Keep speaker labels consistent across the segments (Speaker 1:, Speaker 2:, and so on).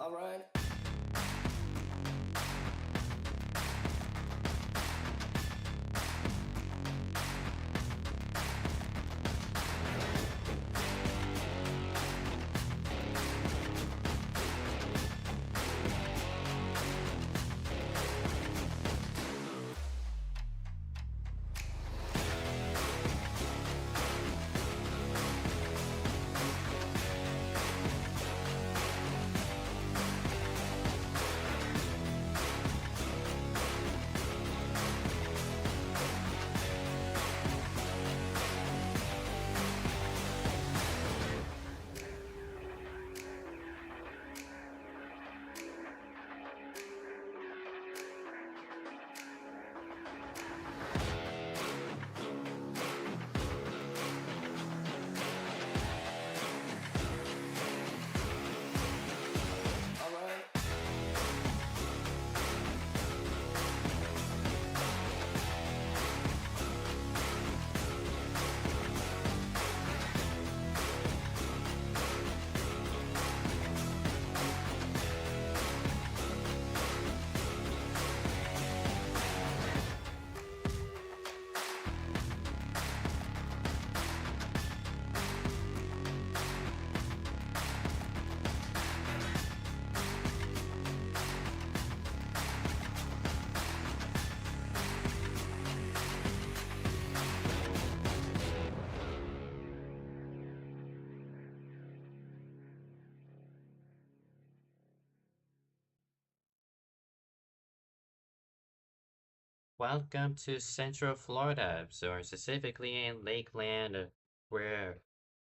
Speaker 1: All right. All right.
Speaker 2: Welcome to Central Florida, or specifically in Lakeland, where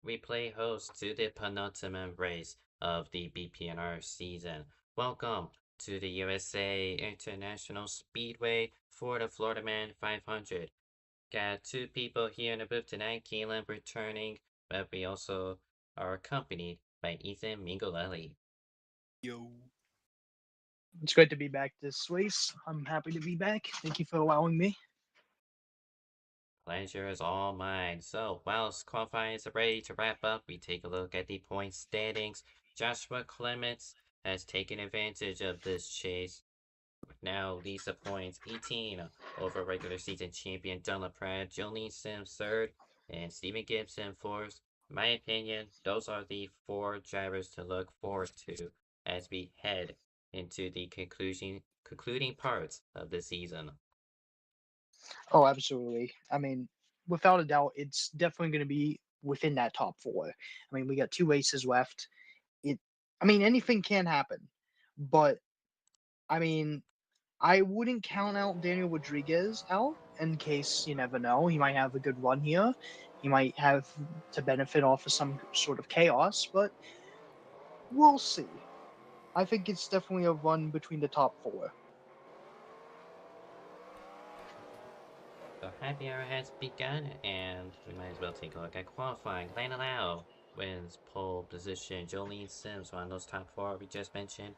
Speaker 2: we play host to the penultimate race of the BPNR season. Welcome to the USA International Speedway for the Florida Man 500. Got two people here in the booth tonight, Keelan returning, but we also are accompanied by Ethan Mingolelli.
Speaker 3: Yo.
Speaker 4: It's great to be back this race. I'm happy to be back. Thank you for allowing me.
Speaker 2: Pleasure is all mine. So, whilst qualifying is ready to wrap up, we take a look at the point standings. Joshua Clements has taken advantage of this chase. Now leads the points 18 over regular season champion Dylan Pratt, Jolene Sims third, and Stephen Gibson fourth. In my opinion, those are the four drivers to look forward to as we head into the concluding parts of the season.
Speaker 4: Oh, absolutely. I mean, without a doubt, it's definitely going to be within that top four. I mean, we got two races left. It, I mean, anything can happen, but I mean, I wouldn't count out Daniel Rodriguez out in case you never know. He might have a good run here. He might have to benefit off of some sort of chaos, but we'll see. I think it's definitely a run between the top four.
Speaker 2: So happy hour has begun, and we might as well take a look at qualifying. Lana Lau wins pole position. Jolene Sims, one of those top four we just mentioned,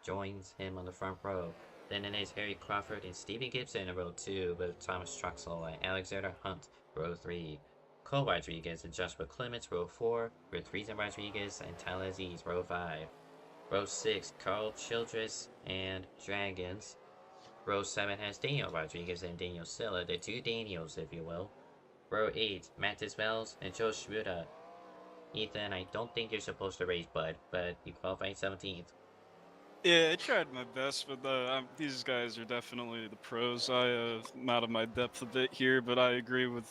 Speaker 2: joins him on the front row. Then it is Harry Crawford and Stephen Gibson in row 2, with Thomas Truxell and Alexander Hunt, row 3. Cole Rodriguez and Joshua Clements, row 4, with Reason Rodriguez and Tyler Aziz, row 5. Row 6, Carl Childress and Dragons. Row 7 has Daniel Rodriguez and Daniel Silla, the two Daniels, if you will. Row 8, Mattis Wells and Joe Schmuda. Ethan, I don't think you're supposed to race Bud, but you qualified 17th.
Speaker 3: Yeah, I tried my best, but these guys are definitely the pros. I'm out of my depth a bit here, but I agree with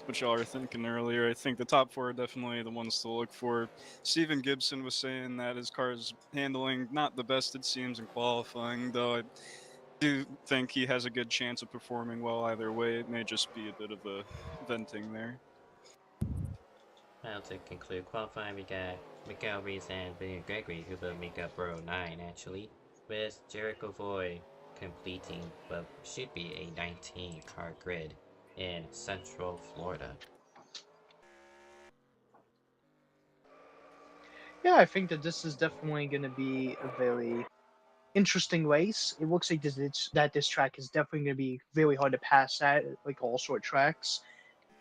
Speaker 3: what y'all are thinking earlier. I think the top four are definitely the ones to look for. Stephen Gibson was saying that his car's handling not the best, it seems, in qualifying, though I do think he has a good chance of performing well either way. It may just be a bit of a venting there.
Speaker 2: Now to conclude qualifying, we got Miguel Reese and William Gregory, who will make up row 9 actually, with Jericho Voy completing what should be a 19-car grid in Central Florida.
Speaker 4: Yeah, I think that this is definitely going to be a very interesting race. It looks like this track is definitely going to be very hard to pass at, like all short tracks.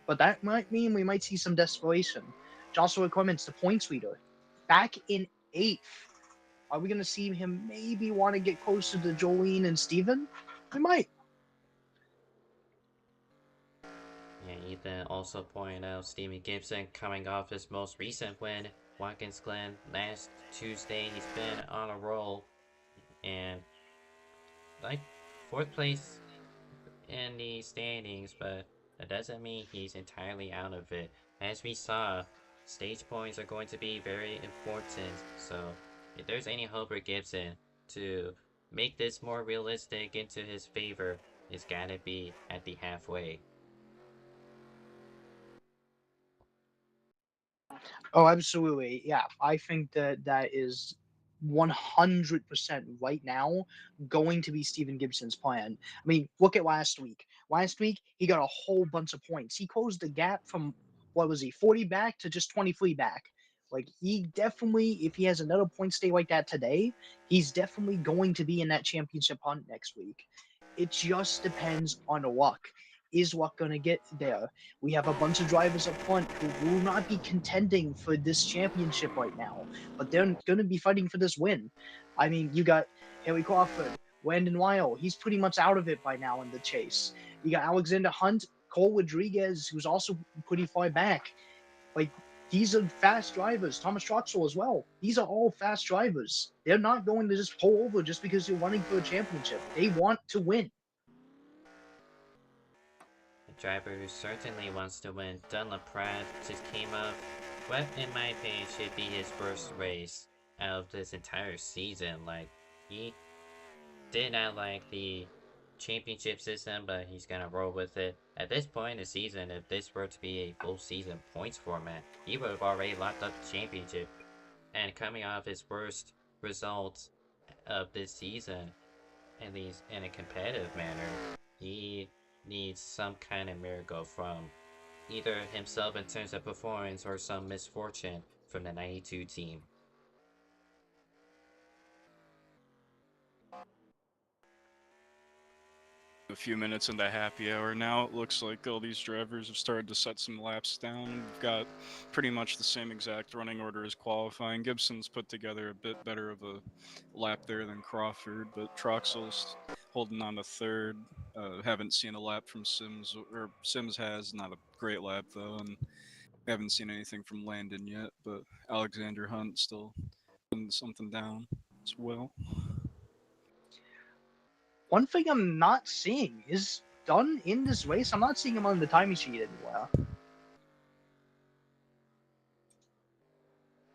Speaker 4: But that might mean we might see some desperation. Joshua Clements, the points leader, back in 8th. Are we going to see him maybe want to get closer to Jolene and Steven? We might.
Speaker 2: Yeah, Ethan also pointed out Steven Gibson coming off his most recent win, Watkins Glen, last Tuesday. He's been on a roll, and like 4th place in the standings, but that doesn't mean he's entirely out of it. As we saw, stage points are going to be very important, so if there's any hope for Gibson to make this more realistic into his favor, it's gotta be at the halfway.
Speaker 4: Oh, absolutely. Yeah, I think that that is 100% right now going to be Steven Gibson's plan. I mean, look at last week. Last week, he got a whole bunch of points. He closed the gap from, what was he, 40 back to just 23 back. Like, he definitely, if he has another point stay like that today, he's definitely going to be in that championship hunt next week. It just depends on luck. Is luck going to get there? We have a bunch of drivers up front who will not be contending for this championship right now, but they're going to be fighting for this win. I mean, you got Haley Crawford, Landon Weil. He's pretty much out of it by now in the chase. You got Alexander Hunt, Cole Rodriguez, who's also pretty far back. Like, these are fast drivers. Thomas Troxel as well. These are all fast drivers. They're not going to just pull over just because you're running for a championship. They want to win.
Speaker 2: A driver who certainly wants to win, Dunlop Pratt, just came up what, in my opinion, should be his first race out of this entire season. Like, he did not like the championship system, but he's gonna roll with it. At this point in the season, if this were to be a full season points format, he would have already locked up the championship. And coming off his worst results of this season, at least in a competitive manner, he needs some kind of miracle from either himself in terms of performance or some misfortune from the 92 team.
Speaker 3: A few minutes into happy hour now, it looks like all these drivers have started to set some laps down. We've got pretty much the same exact running order as qualifying. Gibson's put together a bit better of a lap there than Crawford, but Troxel's holding on to 3rd. Haven't seen a lap from Sims, or Sims has, not a great lap though, and we haven't seen anything from Landon yet, but Alexander Hunt still putting something down as well.
Speaker 4: One thing I'm not seeing is Dunn in this race. I'm not seeing him on the timing sheet anywhere.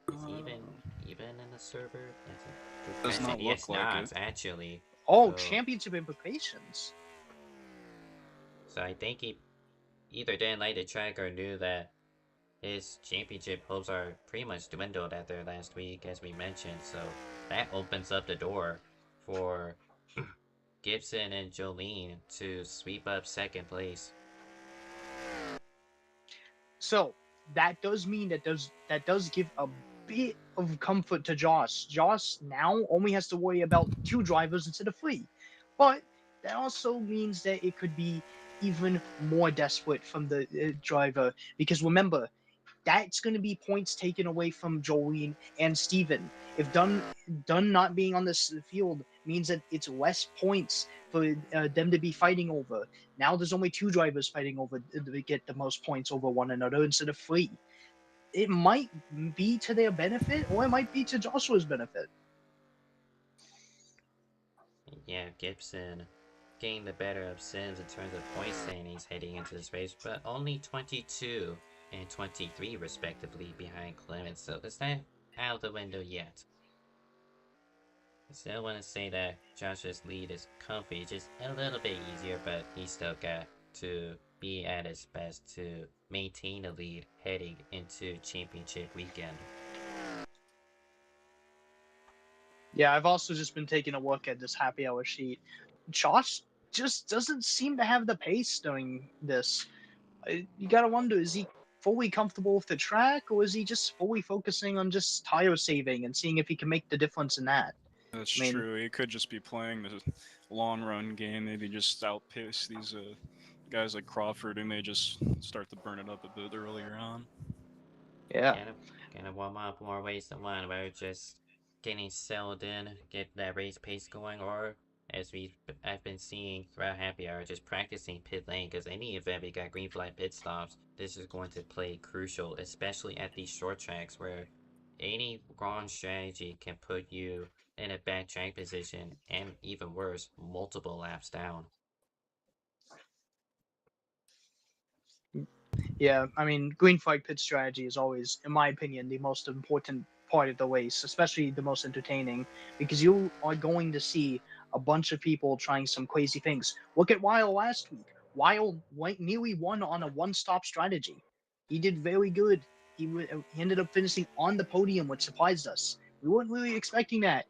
Speaker 2: Is even in the server? That's a good
Speaker 3: Does
Speaker 2: question.
Speaker 3: not
Speaker 2: Yes,
Speaker 3: look like
Speaker 2: not
Speaker 3: it.
Speaker 2: actually.
Speaker 4: Oh,
Speaker 2: So-
Speaker 4: championship implications.
Speaker 2: So I think he either didn't like the track or knew that his championship hopes are pretty much dwindled after last week, as we mentioned. So that opens up the door for Gibson and Jolene to sweep up 2nd place.
Speaker 4: So that does mean that does give a bit of comfort to Josh. Josh now only has to worry about 2 drivers instead of 3. But that also means that it could be even more desperate from the driver, because remember, that's going to be points taken away from Jolene and Steven. If Dunn not being on this field means that it's less points for them to be fighting over. Now there's only 2 drivers fighting over to get the most points over one another instead of 3. It might be to their benefit, or it might be to Joshua's benefit.
Speaker 2: Yeah, Gibson getting the better of Sims in terms of point standings heading into this race, but only 22 and 23 respectively behind Clements, so it's not out the window yet. I still want to say that Josh's lead is comfy, just a little bit easier, but he's still got to be at his best to maintain a lead heading into championship weekend.
Speaker 4: Yeah, I've also just been taking a look at this happy hour sheet. Josh just doesn't seem to have the pace during this. You gotta wonder, is he fully comfortable with the track, or is he just fully focusing on just tire saving and seeing if he can make the difference in that?
Speaker 3: That's
Speaker 4: I mean,
Speaker 3: true. He could just be playing the long run game. Maybe just outpace these guys like Crawford, who may just start to burn it up a bit earlier on.
Speaker 4: yeah.
Speaker 2: Gonna warm up more ways than one, where just getting settled in, get that race pace going, or as I've been seeing throughout happy hour, just practicing pit lane. Because any event we got green flag pit stops, this is going to play crucial, especially at these short tracks where any wrong strategy can put you in a bad track position, and even worse, multiple laps down.
Speaker 4: Yeah, I mean, green flag pit strategy is always, in my opinion, the most important part of the race, especially the most entertaining, because you are going to see a bunch of people trying some crazy things. Look at Weil last week. Weil nearly won on a one-stop strategy. He did very good. He ended up finishing on the podium, which surprised us. We weren't really expecting that.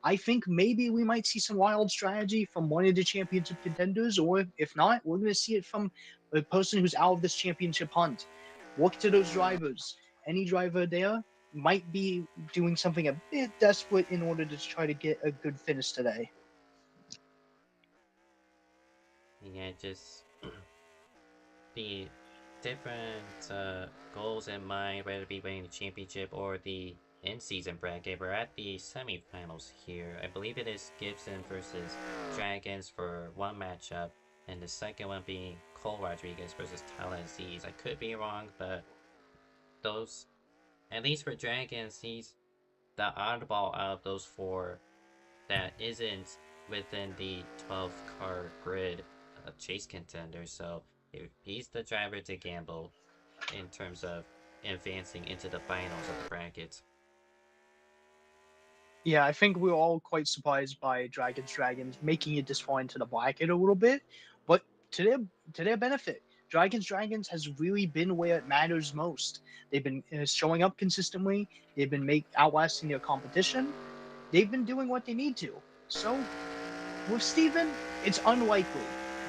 Speaker 4: I think maybe we might see some wild strategy from one of the championship contenders, or if not, we're going to see it from a person who's out of this championship hunt. Look to those drivers. Any driver there might be doing something a bit desperate in order to try to get a good finish today.
Speaker 2: Yeah, just the different goals in mind, whether it be winning the championship or the in-season bracket. We're at the semifinals here. I believe it is Gibson versus Dragons for one matchup, and the second one being Cole Rodriguez versus Talon Z's. I could be wrong, but those, at least for Dragons, he's the oddball out of those four that isn't within the 12 car grid chase contender. So if he's the driver to gamble in terms of advancing into the finals of the bracket.
Speaker 4: Yeah, I think we are all quite surprised by Dragons making it this far into the bracket a little bit, but to their benefit, Dragons has really been where it matters most. They've been showing up consistently. They've been outlasting their competition. They've been doing what they need to. So with Steven, it's unlikely,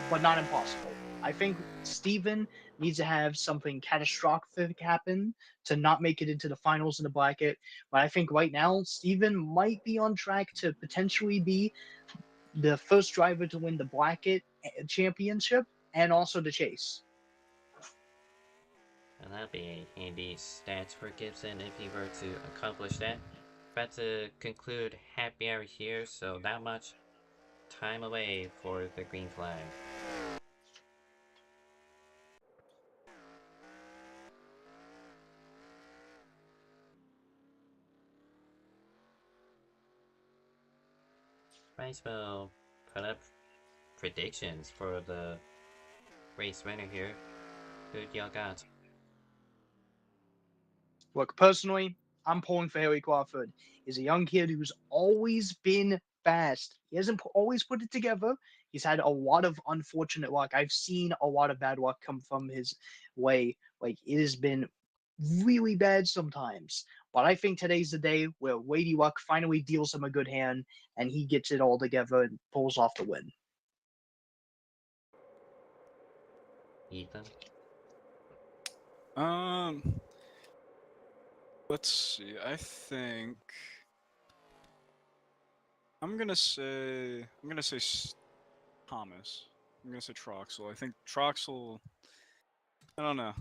Speaker 4: but not impossible. I think Steven needs to have something catastrophic happen to not make it into the finals in the bracket. But I think right now, Steven might be on track to potentially be the first driver to win the bracket championship and also the chase.
Speaker 2: And that'd be a handy stats for Gibson if he were to accomplish that. About to conclude happy hour here, so not much time away for the green flag. Rice will put up predictions for the race winner here. Who y'all got?
Speaker 4: Look, personally, I'm pulling for Harry Crawford. He's a young kid who's always been fast. He hasn't always put it together. He's had a lot of unfortunate luck. I've seen a lot of bad luck come from his way. Like, it has been really bad sometimes. But I think today's the day where Lady Luck finally deals him a good hand and he gets it all together and pulls off the win.
Speaker 2: Ethan?
Speaker 3: Um, let's see. I think I'm gonna say Thomas. I'm gonna say Troxel. I think Troxel. I don't know.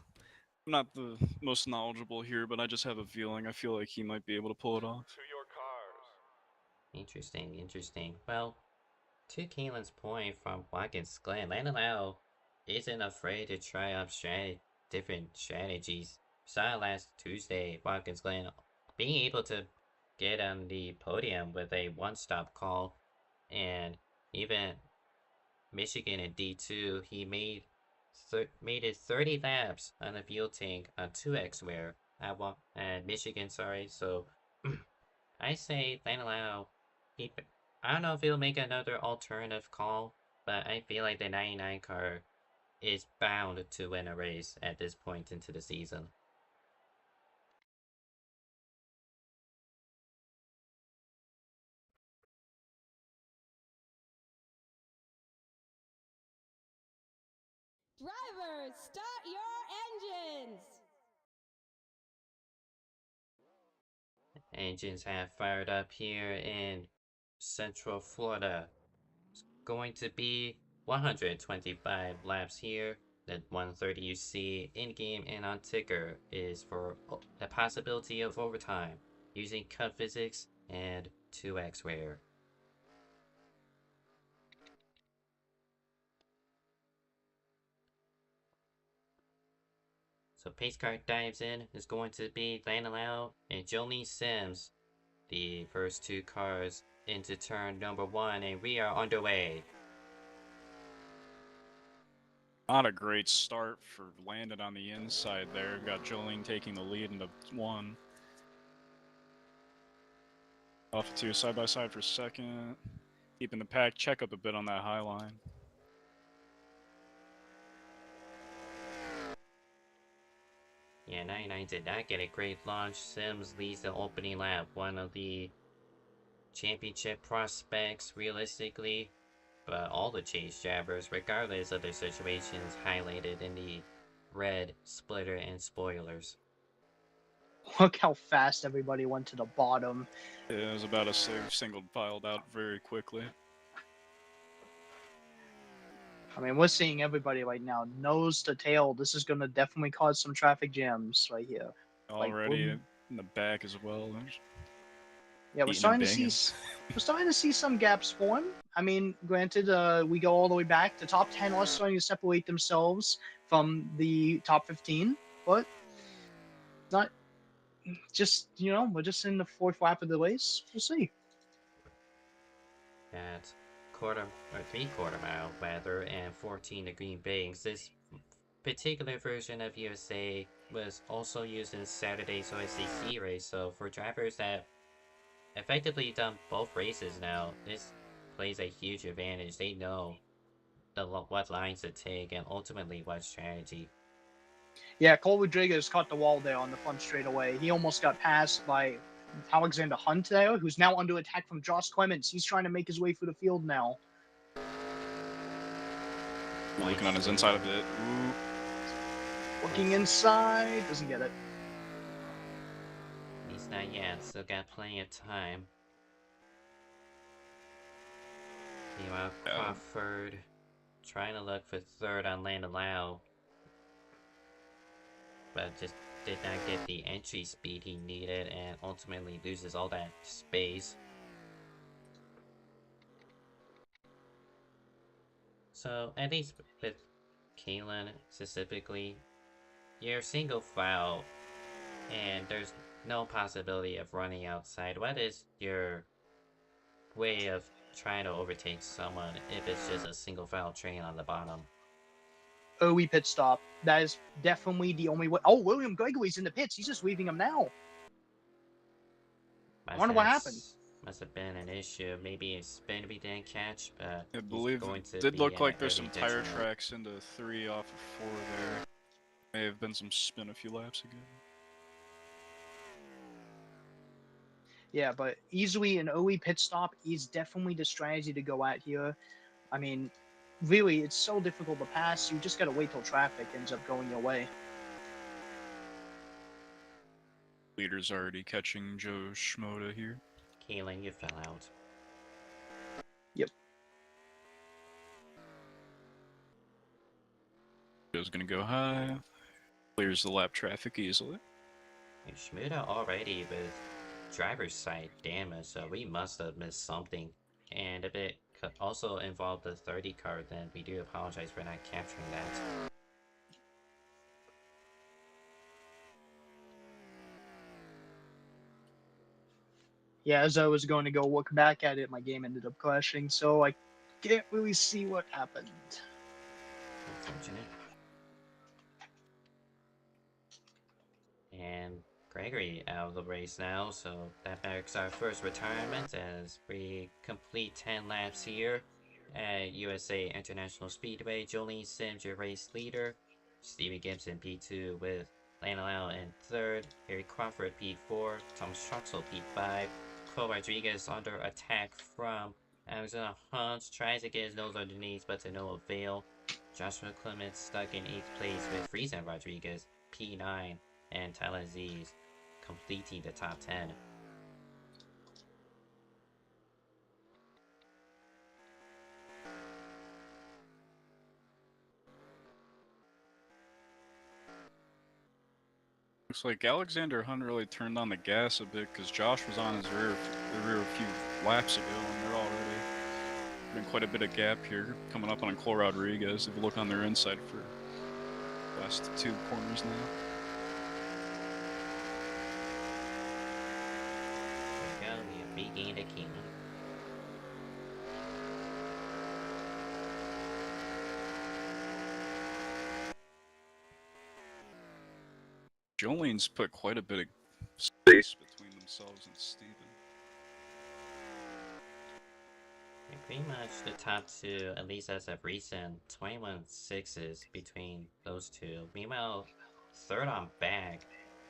Speaker 3: I'm not the most knowledgeable here, but I just have a feeling. I feel like he might be able to pull it off.
Speaker 2: Interesting, interesting. Well, to Kaelin's point from Watkins Glen, Landau isn't afraid to try out different strategies. Saw last Tuesday, Watkins Glen being able to get on the podium with a one-stop call, and even Michigan in D2, he made it 30 laps on the fuel tank on 2x wear at Michigan, sorry. So I say Landau, he I don't know if he'll make another alternative call, but I feel like the 99 car is bound to win a race at this point into the season.
Speaker 5: Drivers, start your engines!
Speaker 2: Engines have fired up here in Central Florida. It's going to be 125 laps here. The 130 you see in-game and on ticker is for the possibility of overtime using cut physics and 2x wear. So pace car dives in is going to be Lana Lau and Jolene Sims, the first two cars into turn number 1, and we are underway.
Speaker 3: Not a great start for landing on the inside there. We've got Jolene taking the lead into 1. Alpha 2 side by side for second. Keeping the pack, check up a bit on that high line.
Speaker 2: Yeah, 99 did not get a great launch. Sims leads the opening lap, one of the championship prospects realistically, but all the chase jabbers, regardless of their situations, highlighted in the red splitter and spoilers.
Speaker 4: Look how fast everybody went to the bottom.
Speaker 3: Yeah, it was about a single filed out very quickly.
Speaker 4: I mean, we're seeing everybody right now, nose to tail. This is going to definitely cause some traffic jams right here.
Speaker 3: Already in the back as well.
Speaker 4: Yeah, we're starting to see some gaps form. I mean, granted, we go all the way back. The top 10 are starting to separate themselves from the top 15, but not just, we're just in the 4th lap of the race. We'll see.
Speaker 2: At quarter or 3/4 mile weather and 14-degree banks, this particular version of USA was also used in Saturday's OSCC race. So for drivers that effectively done both races now, this plays a huge advantage. They know what lines to take and ultimately what strategy.
Speaker 4: Yeah, Cole Rodriguez caught the wall there on the front straightaway. He almost got passed by Alexander Hunt there, who's now under attack from Josh Clements. He's trying to make his way through the field now.
Speaker 3: Looking on his inside a bit. Ooh.
Speaker 4: Looking inside, doesn't get it.
Speaker 2: He's not yet, still got plenty of time. Meanwhile, Crawford trying to look for third on Landon Lau, but just did not get the entry speed he needed and ultimately loses all that space. So at least with Kalen specifically, you're single file and there's no possibility of running outside. What is your way of trying to overtake someone if it's just a single file train on the bottom?
Speaker 4: OE pit stop. That is definitely the only way. Oh, William Gregory's in the pits. He's just leaving him now. I wonder what happened.
Speaker 2: Must have been an issue. Maybe a spin we didn't catch, but
Speaker 3: I believe
Speaker 2: going to
Speaker 3: it did look like there's
Speaker 2: early
Speaker 3: some tire
Speaker 2: detriment.
Speaker 3: tracks into 3 off of 4 there. May have been some spin a few laps ago.
Speaker 4: Yeah, but easily an OE pit stop is definitely the strategy to go at here. I mean, really, it's so difficult to pass. You just gotta wait till traffic ends up going your way.
Speaker 3: Leader's already catching Joe Schmoda here.
Speaker 2: Kalen, you fell out.
Speaker 4: Yep.
Speaker 3: Joe's gonna go high. Clears the lap traffic easily.
Speaker 2: And Shmuda already with driver's side damage, so we must have missed something. And if it could also involve the 30 card, then we do apologize for not capturing that.
Speaker 4: Yeah, as I was going to go look back at it, my game ended up crashing, so I can't really see what happened.
Speaker 2: Unfortunate. And Gregory out of the race now, so that marks our first retirement as we complete 10 laps here at USA International Speedway. Jolene Sims, your race leader. Stevie Gibson, P2 with Lana Lau in third. Harry Crawford, P4. Tom Struxel, P5. Cole Rodriguez under attack from Alexander Hunt. Tries to get his nose underneath, but to no avail. Joshua Clements stuck in 8th place with Friesen Rodriguez, P9, and Tyler Z's completing the top 10.
Speaker 3: Looks like Alexander Hunt really turned on the gas a bit because Josh was on his rear a few laps ago, and they're already been quite a bit of gap here coming up on Cole Rodriguez. If you look on their inside for the last 2 corners now.
Speaker 2: There we go, we regained a king.
Speaker 3: Jolene's put quite a bit of space between themselves and Steven.
Speaker 2: Pretty much the top 2, at least as of recent, 21.6s between those 2. Meanwhile, third on back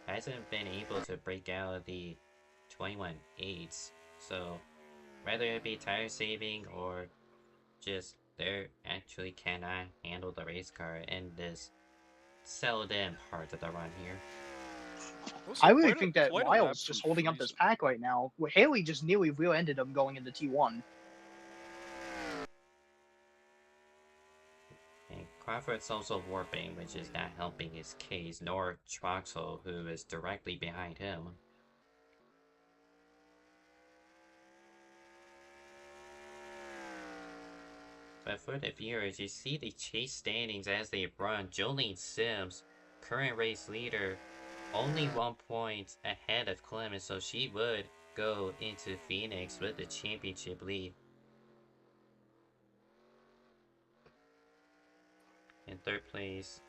Speaker 2: hasn't been able to break out of the 21.8s. So, whether it be tire saving or just they actually cannot handle the race car in this settled in part of the run here.
Speaker 3: Also,
Speaker 4: I really
Speaker 3: quite a-
Speaker 4: think that
Speaker 3: quite a lap
Speaker 4: Lyle's just
Speaker 3: from
Speaker 4: holding up this
Speaker 3: Friesen.
Speaker 4: pack right now. Well, Haley just nearly rear-ended him going into T1.
Speaker 2: And Crawford's also warping, which is not helping his case, nor Troxel, who is directly behind him. But for the viewers, you see the chase standings as they run. Jolene Sims, current race leader, only 1 point ahead of Clemens, so she would go into Phoenix with the championship lead. In third place,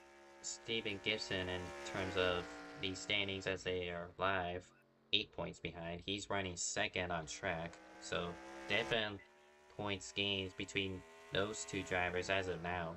Speaker 2: Stephen Gibson, in terms of the standings as they are live, 8 points behind. He's running second on track, so definite points gains between those 2 drivers as of now.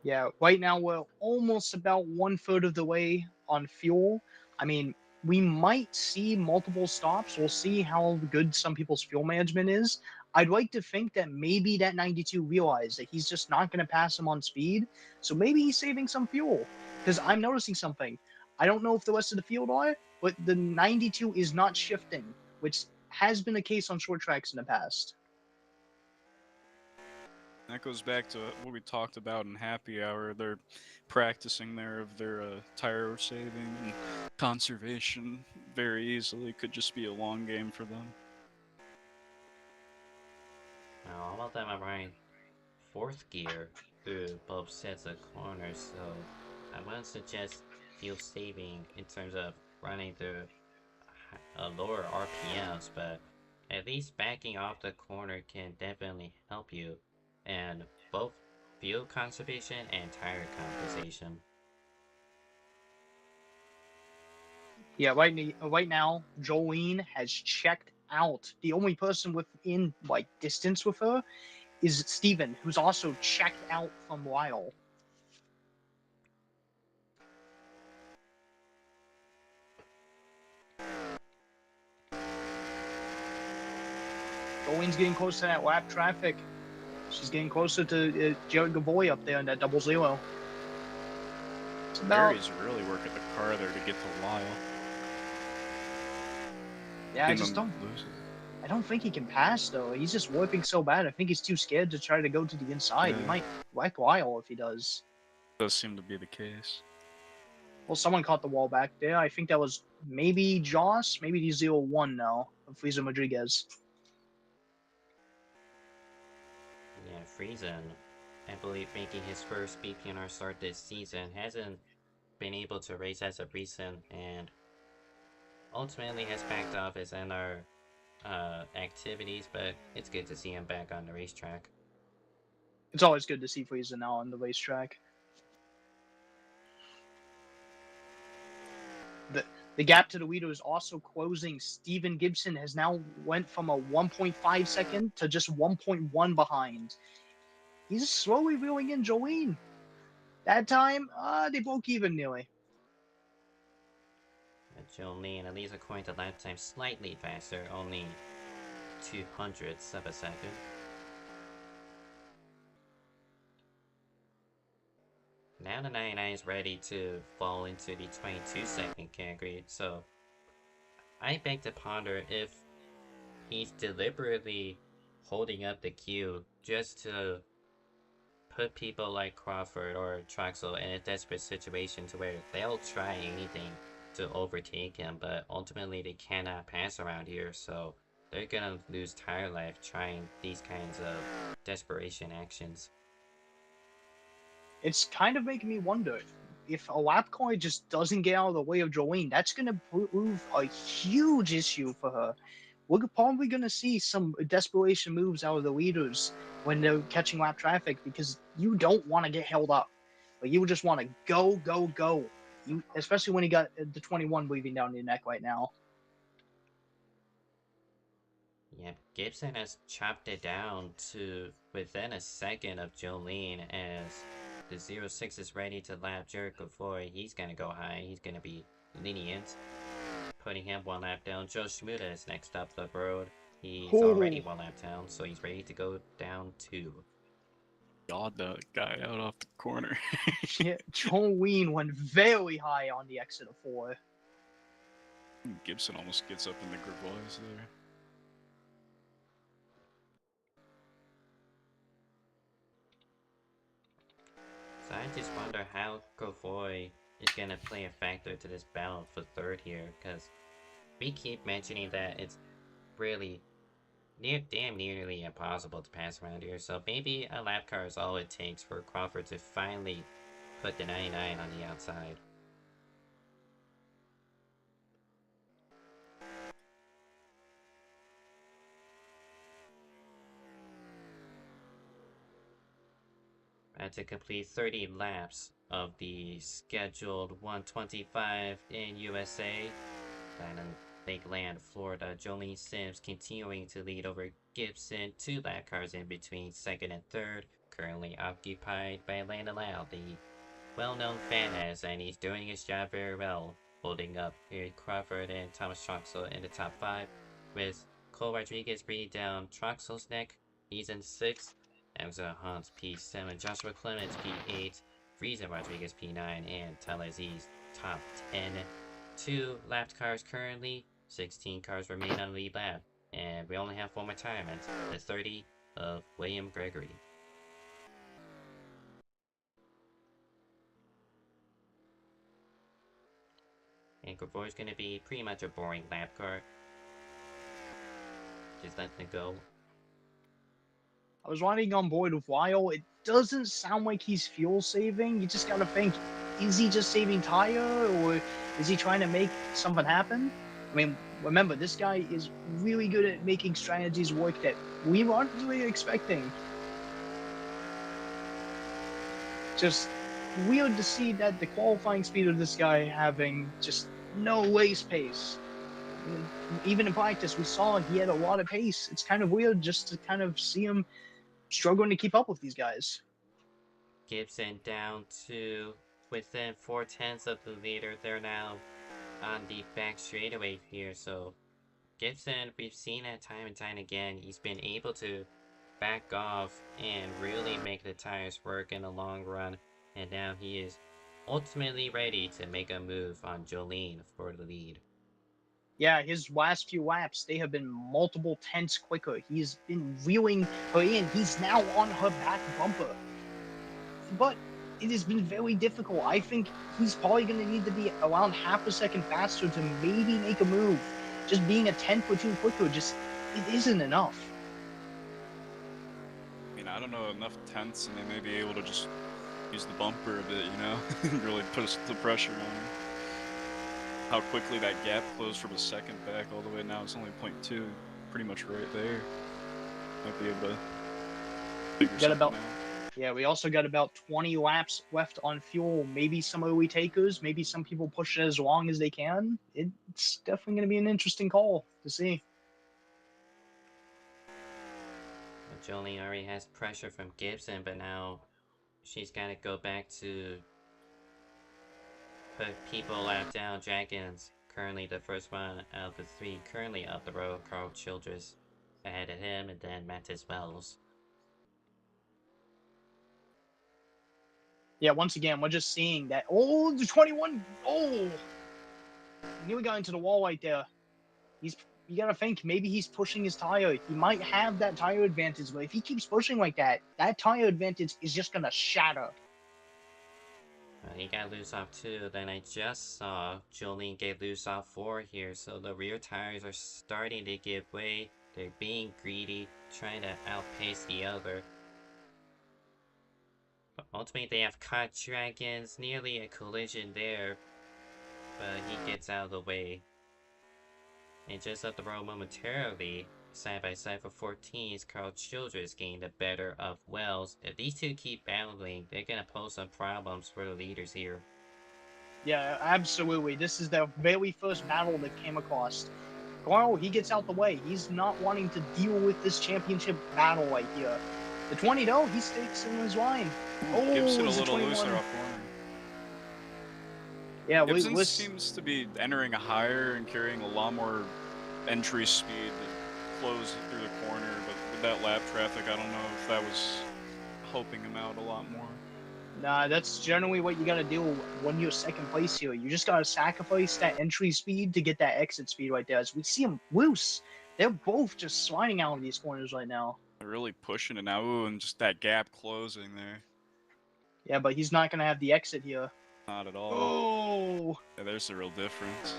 Speaker 4: Yeah, right now we're almost about 1/3 of the way on fuel. I mean, we might see multiple stops. We'll see how good some people's fuel management is. I'd like to think that maybe that 92 realized that he's just not going to pass him on speed. So maybe he's saving some fuel. Because I'm noticing something. I don't know if the rest of the field are, but the 92 is not shifting, which has been the case on short tracks in the past.
Speaker 3: That goes back to what we talked about in Happy Hour. They're practicing there of their tire saving and conservation very easily. Could just be a long game for them.
Speaker 2: Now, all of them are running 4th gear through both sets of corners, so I wouldn't suggest fuel saving in terms of running through lower RPMs, but at least backing off the corner can definitely help you, and both fuel conservation and tire compensation.
Speaker 4: Yeah, right now, Jolene has checked out. The only person within like distance with her is Steven, who's also checked out from Lyle. Jolene's getting close to that lap traffic. She's getting closer to Jared Gavoy up there in that 00. It's about,
Speaker 3: Barry's really working the car there to get to Lyle.
Speaker 4: yeah,
Speaker 3: Lose it.
Speaker 4: I don't think he can pass though. He's just warping so bad. I think he's too scared to try to go to the inside. He
Speaker 3: Yeah.
Speaker 4: might whack Lyle if he does.
Speaker 3: Does seem to be the case.
Speaker 4: Well, someone caught the wall back there. I think that was maybe Joss, maybe the 01 now of Friesen Rodriguez.
Speaker 2: Yeah, Friesen, I believe making his first BPNR start this season, hasn't been able to race as of recent, and ultimately has backed off his NR activities, but it's good to see him back on the racetrack.
Speaker 4: It's always good to see Friesen now on the racetrack. The gap to the leader is also closing. Steven Gibson has now went from a 1.5 second to just 1.1 behind. He's slowly reeling in Jolene. That time, they broke even nearly.
Speaker 2: Jolene, at least according to lap time, slightly faster, only 200ths of a second. now the 99 is ready to fall into the 22-second category, so I beg to ponder if he's deliberately holding up the queue just to put people like Crawford or Troxel in a desperate situation to where they'll try anything to overtake him, but ultimately they cannot pass around here, so they're gonna lose tire life trying these kinds of desperation actions.
Speaker 4: It's kind of making me wonder if a lap car just doesn't get out of the way of Jolene, that's going to prove a huge issue for her. We're probably going to see some desperation moves out of the leaders when they're catching lap traffic because you don't want to get held up. Like, you just want to go, go, go. You, especially when you got the 21 breathing down your neck right now.
Speaker 2: Yep, Gibson has chopped it down to within a second of Jolene as the 06 is ready to lap Jericho Floyd. He's gonna go high, he's gonna be lenient, putting him one lap down. Joe Shmuda is next up the road. He's already one lap down, so he's ready to go down 2.
Speaker 3: God, that guy out off the corner.
Speaker 4: Yeah, Jolene went very high on the exit of 4.
Speaker 3: Gibson almost gets up in the Gravois there.
Speaker 2: So I just wonder how Gravois is gonna play a factor to this battle for 3rd here, because we keep mentioning that it's really damn nearly impossible to pass around here, so maybe a lap car is all it takes for Crawford to finally put the 99 on the outside. To complete 30 laps of the scheduled 125 in USA, and in Lakeland, Florida, Jolene Sims continuing to lead over Gibson, 2 lap cars in between 2nd and 3rd, currently occupied by Landon Lau, the well-known Fanaz, and he's doing his job very well, holding up Eric Crawford and Thomas Troxel in the top 5, with Cole Rodriguez bringing down Troxel's neck. He's in 6th, Amazon Hans P7, Joshua Clements P8, Friesen Rodriguez P9, and Talaziz top 10. 2 lapped cars currently, 16 cars remain on the lead lap, and we only have 1 retirement, the 30 of William Gregory. And Gravois is going to be pretty much a boring lap car. Just let them go.
Speaker 4: I was riding on board with Weil. It doesn't sound like he's fuel saving. You just gotta think, is he just saving tire or is he trying to make something happen? I mean, remember, this guy is really good at making strategies work that we weren't really expecting. Just weird to see that the qualifying speed of this guy having just no race pace. Even in practice, we saw he had a lot of pace. It's kind of weird just to kind of see him struggling to keep up with these guys.
Speaker 2: Gibson down to within 4/10 of the leader. They're now on the back straightaway here, so Gibson, we've seen it time and time again, he's been able to back off and really make the tires work in the long run, and now he is ultimately ready to make a move on Jolene for the lead.
Speaker 4: Yeah, his last few laps, they have been multiple tenths quicker. He's been reeling her in. He's now on her back bumper. But it has been very difficult. I think he's probably going to need to be around half a second faster to maybe make a move. Just being a tenth or 2 quicker, just, it isn't enough.
Speaker 3: I mean, I don't know, enough tenths, and they may be able to just use the bumper a bit, you know? Really put the pressure on him. How quickly that gap closed from a second back all the way now, it's only 0.2, pretty much right there. Might be able to figure something out.
Speaker 4: Yeah, we also got about 20 laps left on fuel. Maybe some early takers, maybe some people push it as long as they can. It's definitely going to be an interesting call to see.
Speaker 2: Jolene already has pressure from Gibson, but now she's got to go back to put people lap down. Dragons, currently the first one out of the 3, currently up the road. Carl Childress ahead of him, and then Mattis Wells.
Speaker 4: Yeah, once again, we're just seeing that. Oh, the 21. Oh, nearly got into the wall right there. You gotta think, maybe he's pushing his tire. He might have that tire advantage, but if he keeps pushing like that, that tire advantage is just gonna shatter.
Speaker 2: He got loose off 2, then I just saw Jolene get loose off 4 here, so the rear tires are starting to give way. They're being greedy, trying to outpace the other. But ultimately, they have caught Dragons, nearly a collision there, but he gets out of the way. And just up the road momentarily, side by side for 14's Carl Childress gained the better of Wells. If these two keep battling, they're gonna pose some problems for the leaders here.
Speaker 4: Yeah, absolutely. This is the very first battle they've came across. Carl, he gets out the way. He's not wanting to deal with this championship battle right here. The 20 though, he sticks in his line. Oh,
Speaker 3: Gibson a
Speaker 4: it's the
Speaker 3: little
Speaker 4: 21.
Speaker 3: looser off corner.
Speaker 4: Yeah,
Speaker 3: Gibson
Speaker 4: we
Speaker 3: seems to be entering a higher and carrying a lot more entry speed to close through the corner, but with that lap traffic, I don't know if that was helping him out a lot more.
Speaker 4: Nah, that's generally what you gotta do when you're second place here. You just gotta sacrifice that entry speed to get that exit speed right there. As we see them loose, they're both just sliding out of these corners right now.
Speaker 3: They're really pushing it now. Ooh, and just that gap closing there.
Speaker 4: Yeah, but he's not gonna have the exit here.
Speaker 3: Not at all.
Speaker 4: Oh,
Speaker 3: Yeah, there's the real difference.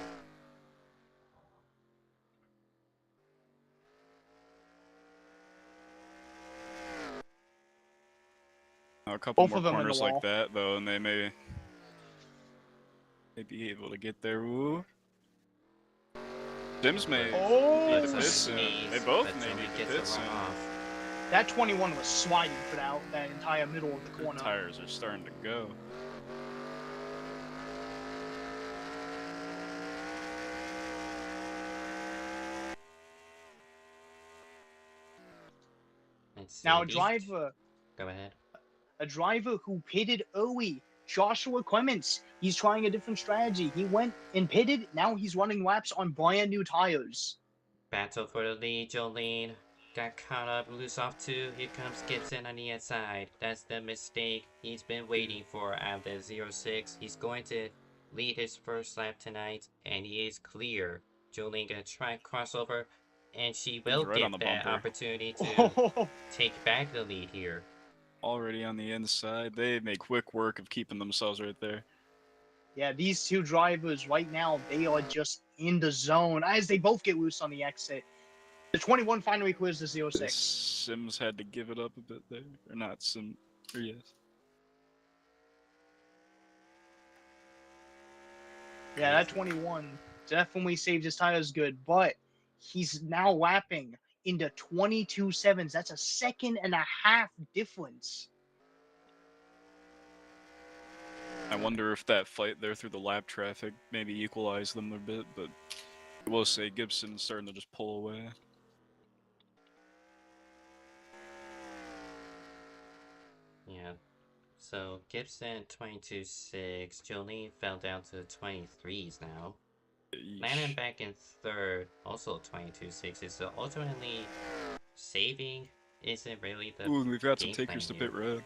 Speaker 3: A couple
Speaker 4: both
Speaker 3: more
Speaker 4: of them in the
Speaker 3: corners
Speaker 4: wall.
Speaker 3: like that, though, and they may be able to get there. Ooh. Sims may
Speaker 4: Oh,
Speaker 3: need
Speaker 2: But
Speaker 3: to
Speaker 2: some
Speaker 3: pit soon.
Speaker 2: speeds,
Speaker 3: They both
Speaker 2: but
Speaker 3: may
Speaker 2: Jolene
Speaker 3: need to
Speaker 2: gets
Speaker 3: pit
Speaker 2: a
Speaker 3: soon.
Speaker 2: run off.
Speaker 4: that 21 was sliding for that entire middle of the
Speaker 3: Their
Speaker 4: corner.
Speaker 3: tires are starting to go.
Speaker 2: Let's see.
Speaker 4: Now,
Speaker 2: These... Go ahead.
Speaker 4: a driver who pitted early, Joshua Clements. He's trying a different strategy. He went and pitted. Now he's running laps on brand new tires.
Speaker 2: Battle for the lead, Jolene. Got caught up, loose off 2. Here comes Gibson on the inside. That's the mistake he's been waiting for out of the 06. He's going to lead his first lap tonight, and he is clear. Jolene gonna try crossover, and she will
Speaker 3: right on the
Speaker 2: get that
Speaker 3: bumper.
Speaker 2: opportunity to
Speaker 4: Oh,
Speaker 2: take back the lead here.
Speaker 3: Already on the inside. They make quick work of keeping themselves right there.
Speaker 4: yeah, these two drivers right now, they are just in the zone as they both get loose on the exit. The 21 finally clears the 06.
Speaker 3: Sims had to give it up a bit there. Or not Sim. Or yes.
Speaker 4: Yeah, that 21 definitely saved his tires good, but he's now lapping into 22.7s. That's a second and a half difference.
Speaker 3: I wonder if that fight there through the lap traffic maybe equalized them a bit, but I will say Gibson's starting to just pull away.
Speaker 2: Yeah. So Gibson 22.6. Jolene fell down to 23s now. Landon back in third, also 22.6. So ultimately, saving isn't really the
Speaker 3: Ooh, we've got some
Speaker 2: game
Speaker 3: takers to
Speaker 2: plan
Speaker 3: pit
Speaker 2: here.
Speaker 3: road.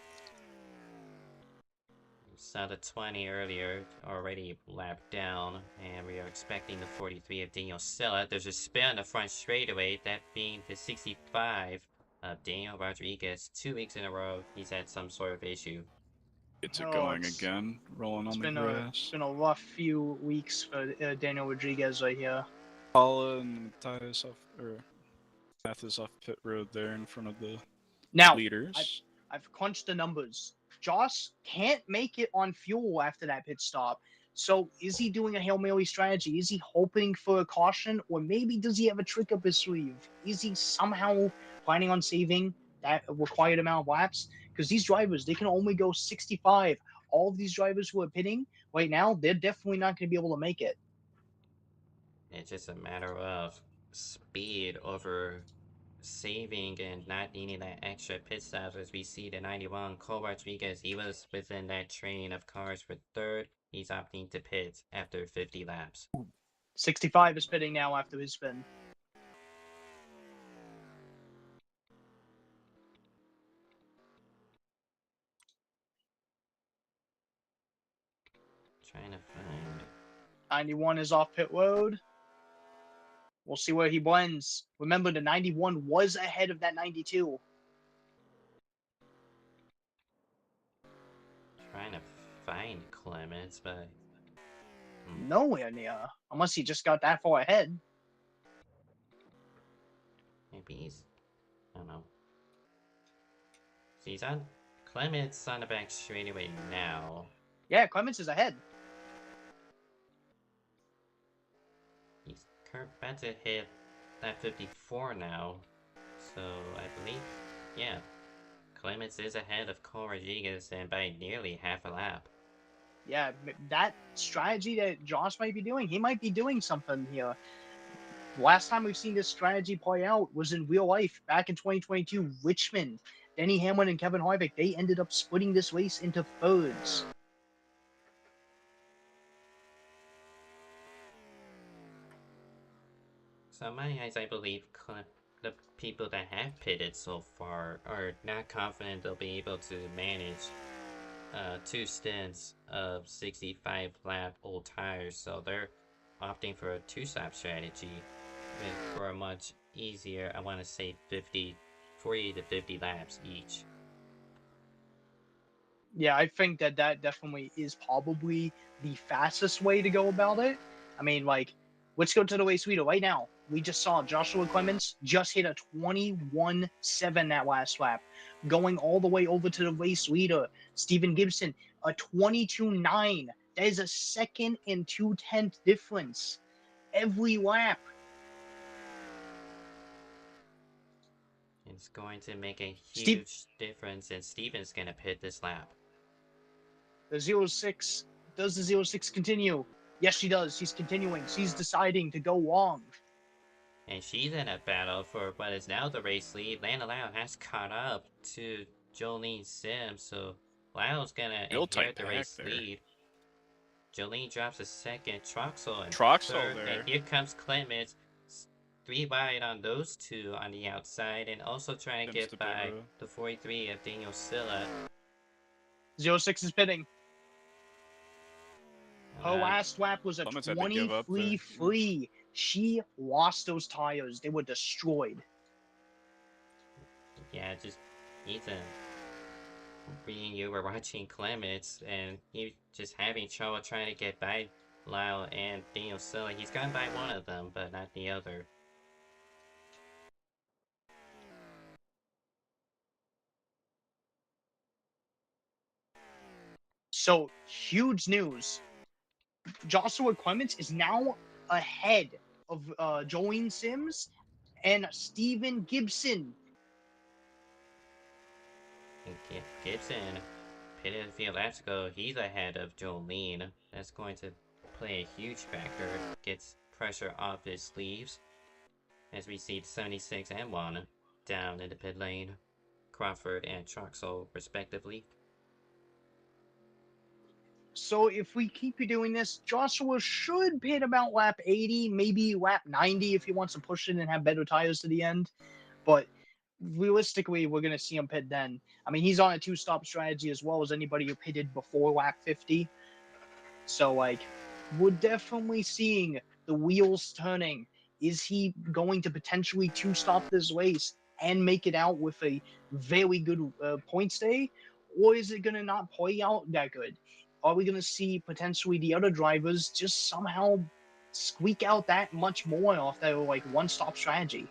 Speaker 2: Saw the 20 earlier, already lapped down, and we are expecting the 43 of Daniel Sella. There's a spin on the front straightaway, that being the 65 of Daniel Rodriguez. 2 weeks in a row, he's had some sort of issue.
Speaker 3: It's it
Speaker 4: Oh,
Speaker 3: going again, rolling on the grass.
Speaker 4: It's been a rough few weeks for Daniel Rodriguez right here.
Speaker 3: Paula and Matthias off, or Mathis off pit road there in front of the
Speaker 4: Now,
Speaker 3: leaders.
Speaker 4: I've crunched the numbers. Josh can't make it on fuel after that pit stop. So is he doing a Hail Mary strategy? Is he hoping for a caution? Or maybe does he have a trick up his sleeve? Is he somehow planning on saving that required amount of laps? Because these drivers, they can only go 65. All of these drivers who are pitting right now, they're definitely not going to be able to make it.
Speaker 2: It's just a matter of speed over saving and not needing that extra pit stops. As we see the 91 Cole Rodriguez, he was within that train of cars for third. He's opting to pit after 50 laps.
Speaker 4: 65 is pitting now after his spin.
Speaker 2: Trying to find.
Speaker 4: 91 is off pit road. We'll see where he blends. Remember, the 91 was ahead of that 92.
Speaker 2: Trying to find Clements, but
Speaker 4: Nowhere near. Unless he just got that far ahead.
Speaker 2: maybe he's. I don't know. So he's on. Clements on the back straightaway now.
Speaker 4: Yeah, Clements is ahead.
Speaker 2: He's about to hit that 54 now. So I believe, yeah, Clements is ahead of Cole Rodriguez and by nearly half a lap.
Speaker 4: Yeah, that strategy that Josh might be doing, he might be doing something here. Last time we've seen this strategy play out was in real life back in 2022, Richmond. Denny Hamlin and Kevin Harvick, they ended up splitting this race into thirds.
Speaker 2: So in my eyes, I believe the people that have pitted so far are not confident they'll be able to manage 2 stints of 65 lap old tires, so they're opting for a 2-stop strategy for a much easier, I want to say 40 to 50 laps each.
Speaker 4: Yeah, I think that definitely is probably the fastest way to go about it. I mean, like, let's go to the race leader right now. We just saw Joshua Clements just hit a 21.7 that last lap, going all the way over to the race leader, Steven Gibson, a 22.9. That is a 2 2/10 difference every lap.
Speaker 2: It's going to make a huge difference, and Steven's going to pit this lap.
Speaker 4: The 06, does the 06 continue? Yes, she does. She's continuing. She's deciding to go long.
Speaker 2: And she's in a battle for what is now the race lead. Lana Lau has caught up to Jolene Sims, so Lau's gonna inherit the race lead. Jolene drops a second, Troxel and third,
Speaker 3: there.
Speaker 2: and here comes Clements. 3 wide on those two on the outside, and also trying to get by the 43 of Daniel Silla.
Speaker 4: 06 is pitting. Her last lap was a 23.3. She lost those tires. They were destroyed.
Speaker 2: Yeah, just Ethan. You were watching Clements, and he just having trouble trying to get by Lyle and Daniel Silla. He's gotten by one of them, but not the other.
Speaker 4: So, huge news. Joshua Clements is now ahead of Jolene Sims and Steven Gibson.
Speaker 2: Gibson pitted a few laps ago. He's ahead of Jolene. That's going to play a huge factor. Gets pressure off his sleeves. As we see 76 and 1 down in the pit lane. Crawford and Troxel, respectively.
Speaker 4: So if we keep doing this, Joshua should pit about lap 80, maybe lap 90 if he wants to push it and have better tires to the end. But realistically, we're going to see him pit then. I mean, he's on a 2-stop strategy as well as anybody who pitted before lap 50. So, like, we're definitely seeing the wheels turning. Is he going to potentially 2-stop this race and make it out with a very good points day? Or is it going to not play out that good? Are we going to see potentially the other drivers just somehow squeak out that much more off their, like, 1-stop strategy?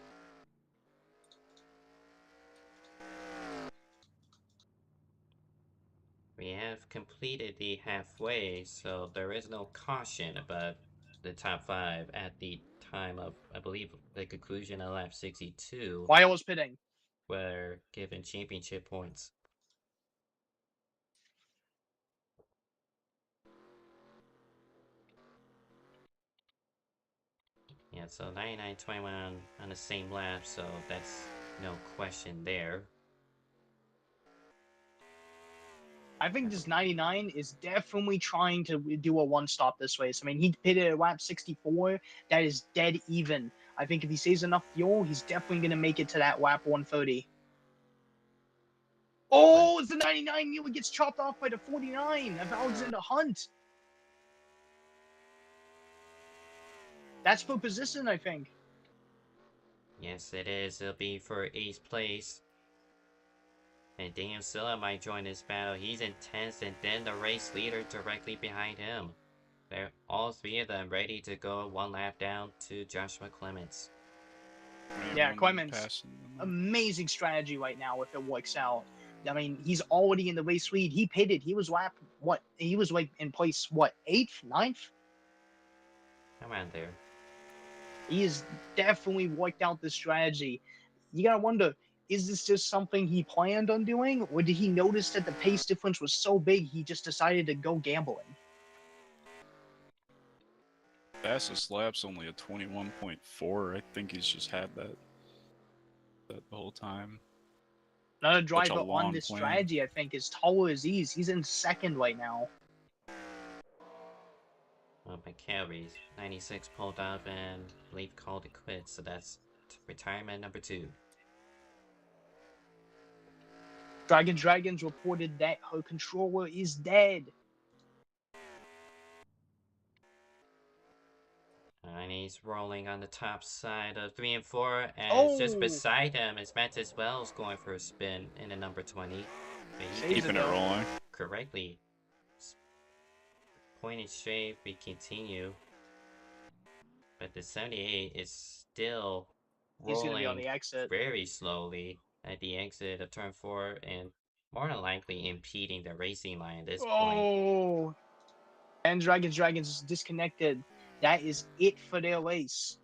Speaker 2: We have completed the halfway, so there is no caution about the top 5 at the time of, I believe, the conclusion of lap 62.
Speaker 4: Why was pitting?
Speaker 2: Were given championship points. Yeah, so 99-21 on the same lap, so that's no question there.
Speaker 4: I think this 99 is definitely trying to do a 1-stop this race. I mean, he pitted at lap 64. That is dead even. I think if he saves enough fuel, he's definitely going to make it to that lap 130. Oh, it's the 99 nearly gets chopped off by the 49 of Alexander Hunt. That's for position, I think.
Speaker 2: Yes, it is. It'll be for 8th place. And Daniel Silla might join this battle. He's in 10th, and then the race leader directly behind him. They're all three of them ready to go one lap down to Joshua Clements.
Speaker 4: Yeah, Clements, amazing strategy right now if it works out. I mean, he's already in the race lead. He pitted. He was lap what? He was like in place what? 8th, 9th?
Speaker 2: Around there.
Speaker 4: He has definitely worked out this strategy. You gotta wonder, is this just something he planned on doing, or did he notice that the pace difference was so big he just decided to go gambling?
Speaker 3: Fastest lap's only a 21.4. I think he's just had that the whole time.
Speaker 4: Another
Speaker 3: Such a
Speaker 4: driver on
Speaker 3: long
Speaker 4: this
Speaker 3: plan.
Speaker 4: strategy, I think, is Taller Aziz. He's in 2nd right now.
Speaker 2: Well, McCary's 96 pulled up and I believe called it quits, so that's retirement number 2.
Speaker 4: Dragons reported that her controller is dead.
Speaker 2: And he's rolling on the top side of 3 and 4, and just beside him is Mattis Wells going for a spin in the number 20.
Speaker 3: Keeping it rolling.
Speaker 2: Correctly. Pointed straight, we continue. But the 78 is still rolling
Speaker 4: on the exit.
Speaker 2: very slowly at the exit of turn 4 and more than likely impeding the racing line at this point.
Speaker 4: And Dragons is disconnected. That is it for their race.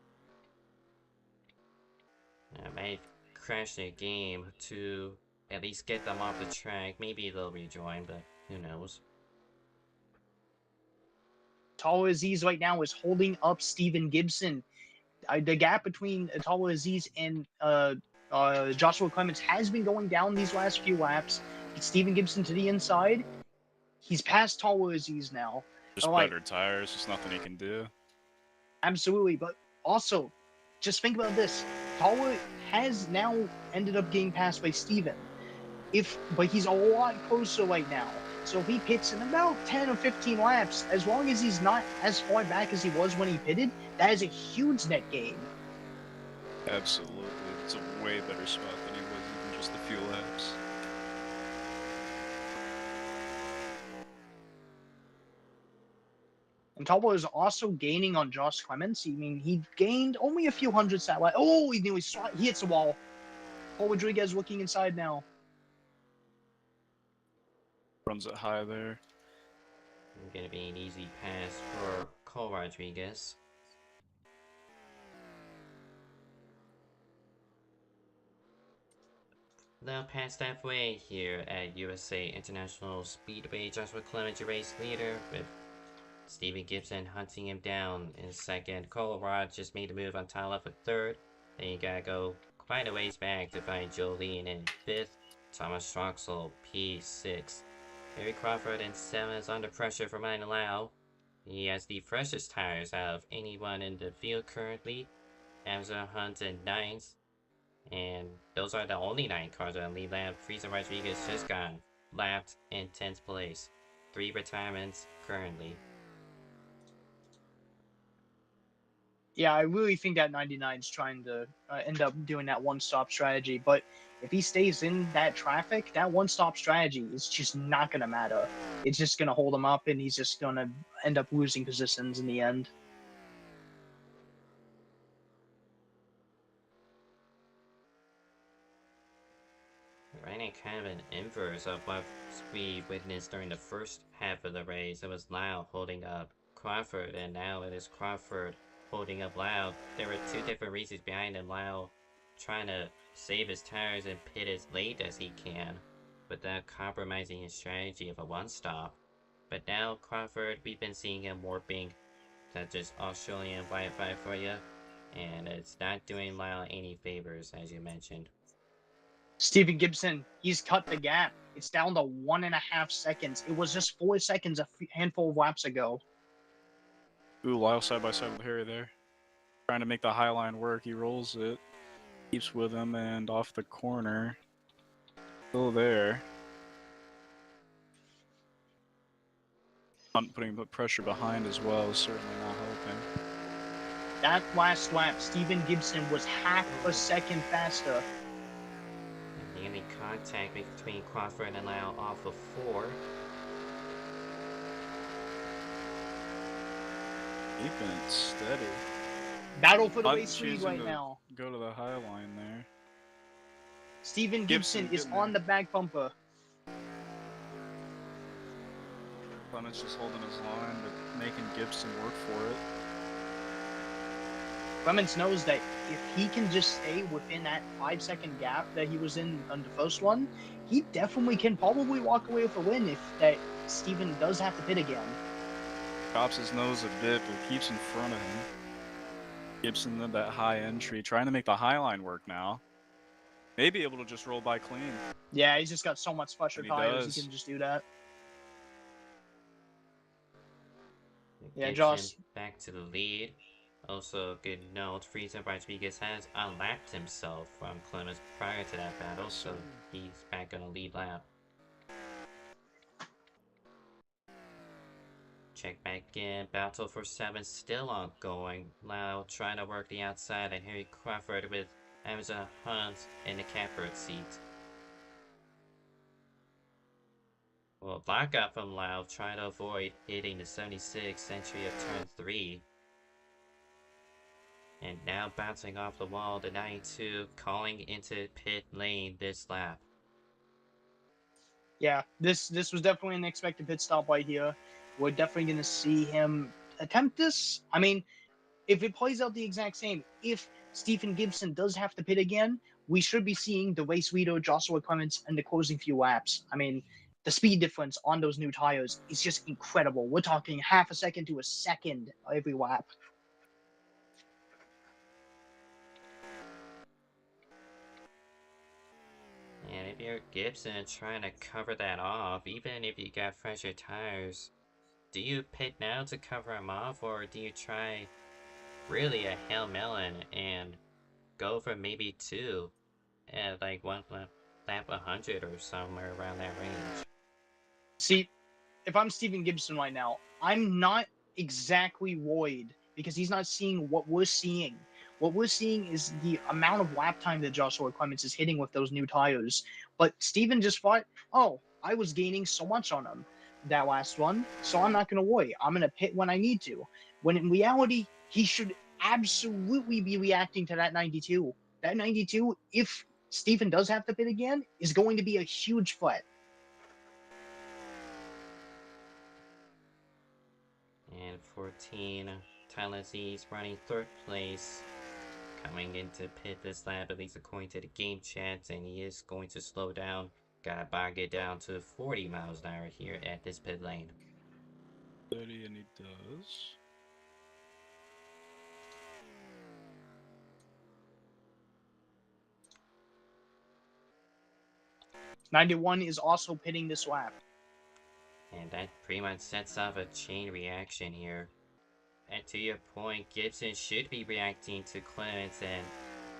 Speaker 2: I might crash their game to at least get them off the track. Maybe they'll rejoin, but who knows.
Speaker 4: Taller Aziz right now is holding up Steven Gibson. The gap between Taller Aziz and Joshua Clements has been going down these last few laps. It's Steven Gibson to the inside. He's past Taller Aziz now.
Speaker 3: Just better tires. There's nothing he can do.
Speaker 4: Absolutely, but also, just think about this. Taller has now ended up getting passed by Steven. But he's a lot closer right now. So if he pits in about 10 or 15 laps, as long as he's not as far back as he was when he pitted, that is a huge net gain.
Speaker 3: Absolutely. It's a way better spot than he was even just a few laps.
Speaker 4: And Talbot is also gaining on Josh Clements. I mean, he gained only a few hundred satellites. Oh, he hits the wall. Paul Rodriguez looking inside now.
Speaker 3: Runs it high there.
Speaker 2: Gonna be an easy pass for Cole Rodriguez. Now past halfway here at USA International Speedway, Joshua Clements, your race leader, with Steven Gibson hunting him down in 2nd. Cole Rod just made the move on Tyler for 3rd. Then you gotta go quite a ways back to find Jolene in 5th. Thomas Troxel, P6. Harry Crawford in 7th, under pressure from Ryan Lau. He has the freshest tires out of anyone in the field currently. Amazon Hunt in 9th. And those are the only 9 cars on the lead lap. Frieza Rodriguez just got lapped in 10th place. 3 retirements currently.
Speaker 4: Yeah, I really think that 99 is trying to end up doing that one-stop strategy. But if he stays in that traffic, that one-stop strategy is just not going to matter. It's just going to hold him up, and he's just going to end up losing positions in the end.
Speaker 2: Right now, kind of an inverse of what we witnessed during the first half of the race. It was Lau holding up Crawford, and now it is Crawford holding up Lau. There were 2 different reasons behind him. Lau trying to save his tires and pit as late as he can without compromising his strategy of a one-stop. But now Crawford, we've been seeing him warping that just Australian Wi-Fi for you, and it's not doing Lau any favors, as you mentioned.
Speaker 4: Steven Gibson, he's cut the gap. It's down to 1.5 seconds. It was just 4 seconds a handful of laps ago.
Speaker 3: Ooh, Lyle side by side with Harry there. Trying to make the high line work. He rolls it. Keeps with him and off the corner. Still there. Hunt putting the pressure behind as well is certainly not helping.
Speaker 4: That last lap, Steven Gibson was half a second faster.
Speaker 2: And nearly contact between Crawford and Lau off of 4.
Speaker 3: Keeping it steady.
Speaker 4: Battle for the
Speaker 3: Not
Speaker 4: race lead
Speaker 3: choosing
Speaker 4: right
Speaker 3: to
Speaker 4: now.
Speaker 3: go to the high line there.
Speaker 4: Steven Gibson is
Speaker 3: getting
Speaker 4: on
Speaker 3: there.
Speaker 4: the back bumper.
Speaker 3: Clement's just holding his line, but making Gibson work for it.
Speaker 4: Clements knows that if he can just stay within that 5-second gap that he was in on the first one, he definitely can probably walk away with a win if that Steven does have to pit again.
Speaker 3: Chops his nose a bit, but keeps in front of him. Gibson did that high entry, trying to make the high line work now. Maybe able to just roll by clean.
Speaker 4: Yeah, he's just got so much fresher
Speaker 3: And he
Speaker 4: tires,
Speaker 3: does.
Speaker 4: he can just do that. Yeah,
Speaker 2: Gibson
Speaker 4: Josh.
Speaker 2: back to the lead. Also, good note, Friesen Rodriguez has unlapped himself from Clemens prior to that battle, so he's back on a lead lap. Check back in, battle for 7 still ongoing. Lau trying to work the outside and Harry Crawford with Amazon Hunt in the catbird seat. Well, blackout from Lau trying to avoid hitting the 76 entry of turn 3. And now bouncing off the wall, the 92 calling into pit lane this lap.
Speaker 4: Yeah, this was definitely an expected pit stop right here. We're definitely going to see him attempt this. I mean, if it plays out the exact same, if Stephen Gibson does have to pit again, we should be seeing the race leader Joshua Clements in the closing few laps. I mean, the speed difference on those new tires is just incredible. We're talking half a second to a second every lap.
Speaker 2: And if you're Gibson trying to cover that off, even if you got fresher tires, do you pit now to cover him off, or do you try really a Hail Melon and go for maybe 2 at like lap 100 or somewhere around that range?
Speaker 4: See, if I'm Stephen Gibson right now, I'm not exactly worried because he's not seeing what we're seeing. What we're seeing is the amount of lap time that Joshua Clements is hitting with those new tires. But Stephen just thought, oh, I was gaining so much on him that last one, so I'm not going to worry. I'm going to pit when I need to. When in reality, he should absolutely be reacting to that 92. That 92, if Stephen does have to pit again, is going to be a huge threat.
Speaker 2: And 14, Tyler Z's running 3rd place. Coming into pit this lap, at least according to the game chat, and he is going to slow down. Gotta bog it down to 40 miles an hour here at this pit lane.
Speaker 3: 30, and he does.
Speaker 4: '91 is also pitting this lap.
Speaker 2: And that pretty much sets off a chain reaction here. And to your point, Gibson should be reacting to Clements, and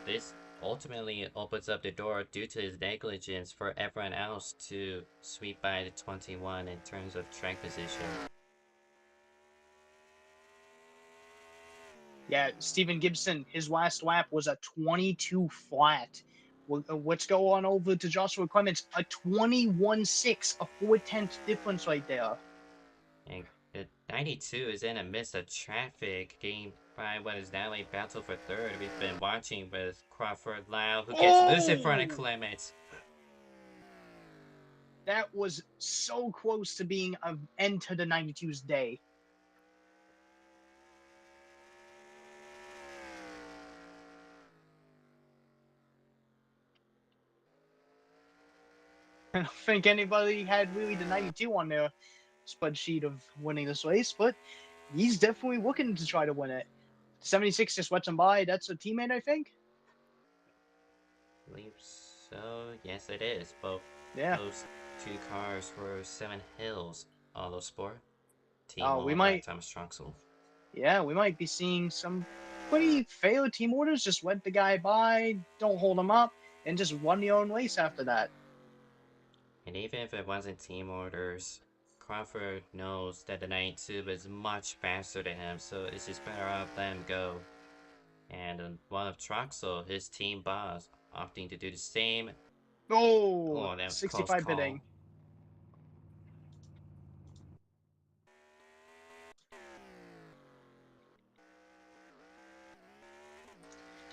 Speaker 2: this ultimately opens up the door due to his negligence for everyone else to sweep by the 21 in terms of track position.
Speaker 4: Yeah, Stephen Gibson, his last lap was a 22 flat. Let's go on over to Joshua Clements, a 21.6, a 4/10 difference right there.
Speaker 2: And the 92 is in a midst of traffic, getting by what is now a battle for 3rd. We've been watching with Crawford Lau, who gets loose in front of Clements.
Speaker 4: That was so close to being an end to the 92's day. I don't think anybody had really the 92 on their spreadsheet of winning this race, but he's definitely looking to try to win it. 76 just lets him by. That's a teammate, I think.
Speaker 2: I believe so. Yes, it is. Both those 2 cars were 7 Hills Autosport. Team
Speaker 4: we
Speaker 2: owned
Speaker 4: might.
Speaker 2: by Thomas Truxell.
Speaker 4: Yeah, we might be seeing some pretty fair team orders. Just let the guy by, don't hold him up, and just run your own race after that.
Speaker 2: And even if it wasn't team orders, Crawford knows that the 92 is much faster than him, so it's just better off letting him go And one of Troxel, his team boss, opting to do the same.
Speaker 4: Oh,
Speaker 2: Oh, that was close
Speaker 4: 65
Speaker 2: call.
Speaker 4: bidding.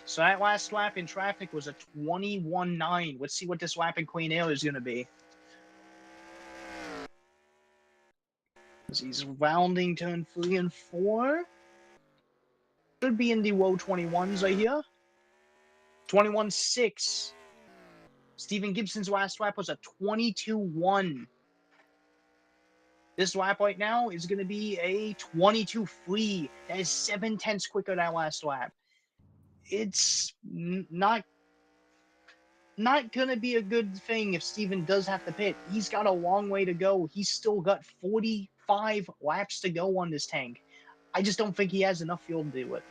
Speaker 4: So that last lap in traffic was a 21.9. Let's see what this lap in Queen Air is going to be. He's rounding turn 3 and 4. Should be in the low 21s right here. 21.6. Steven Gibson's last lap was a 22.1. This lap right now is going to be a 22.3. That is 7/10 quicker than that last lap. It's not going to be a good thing if Steven does have to pit. He's got a long way to go. He's still got 45 laps to go on this tank. I just don't think he has enough fuel to do it.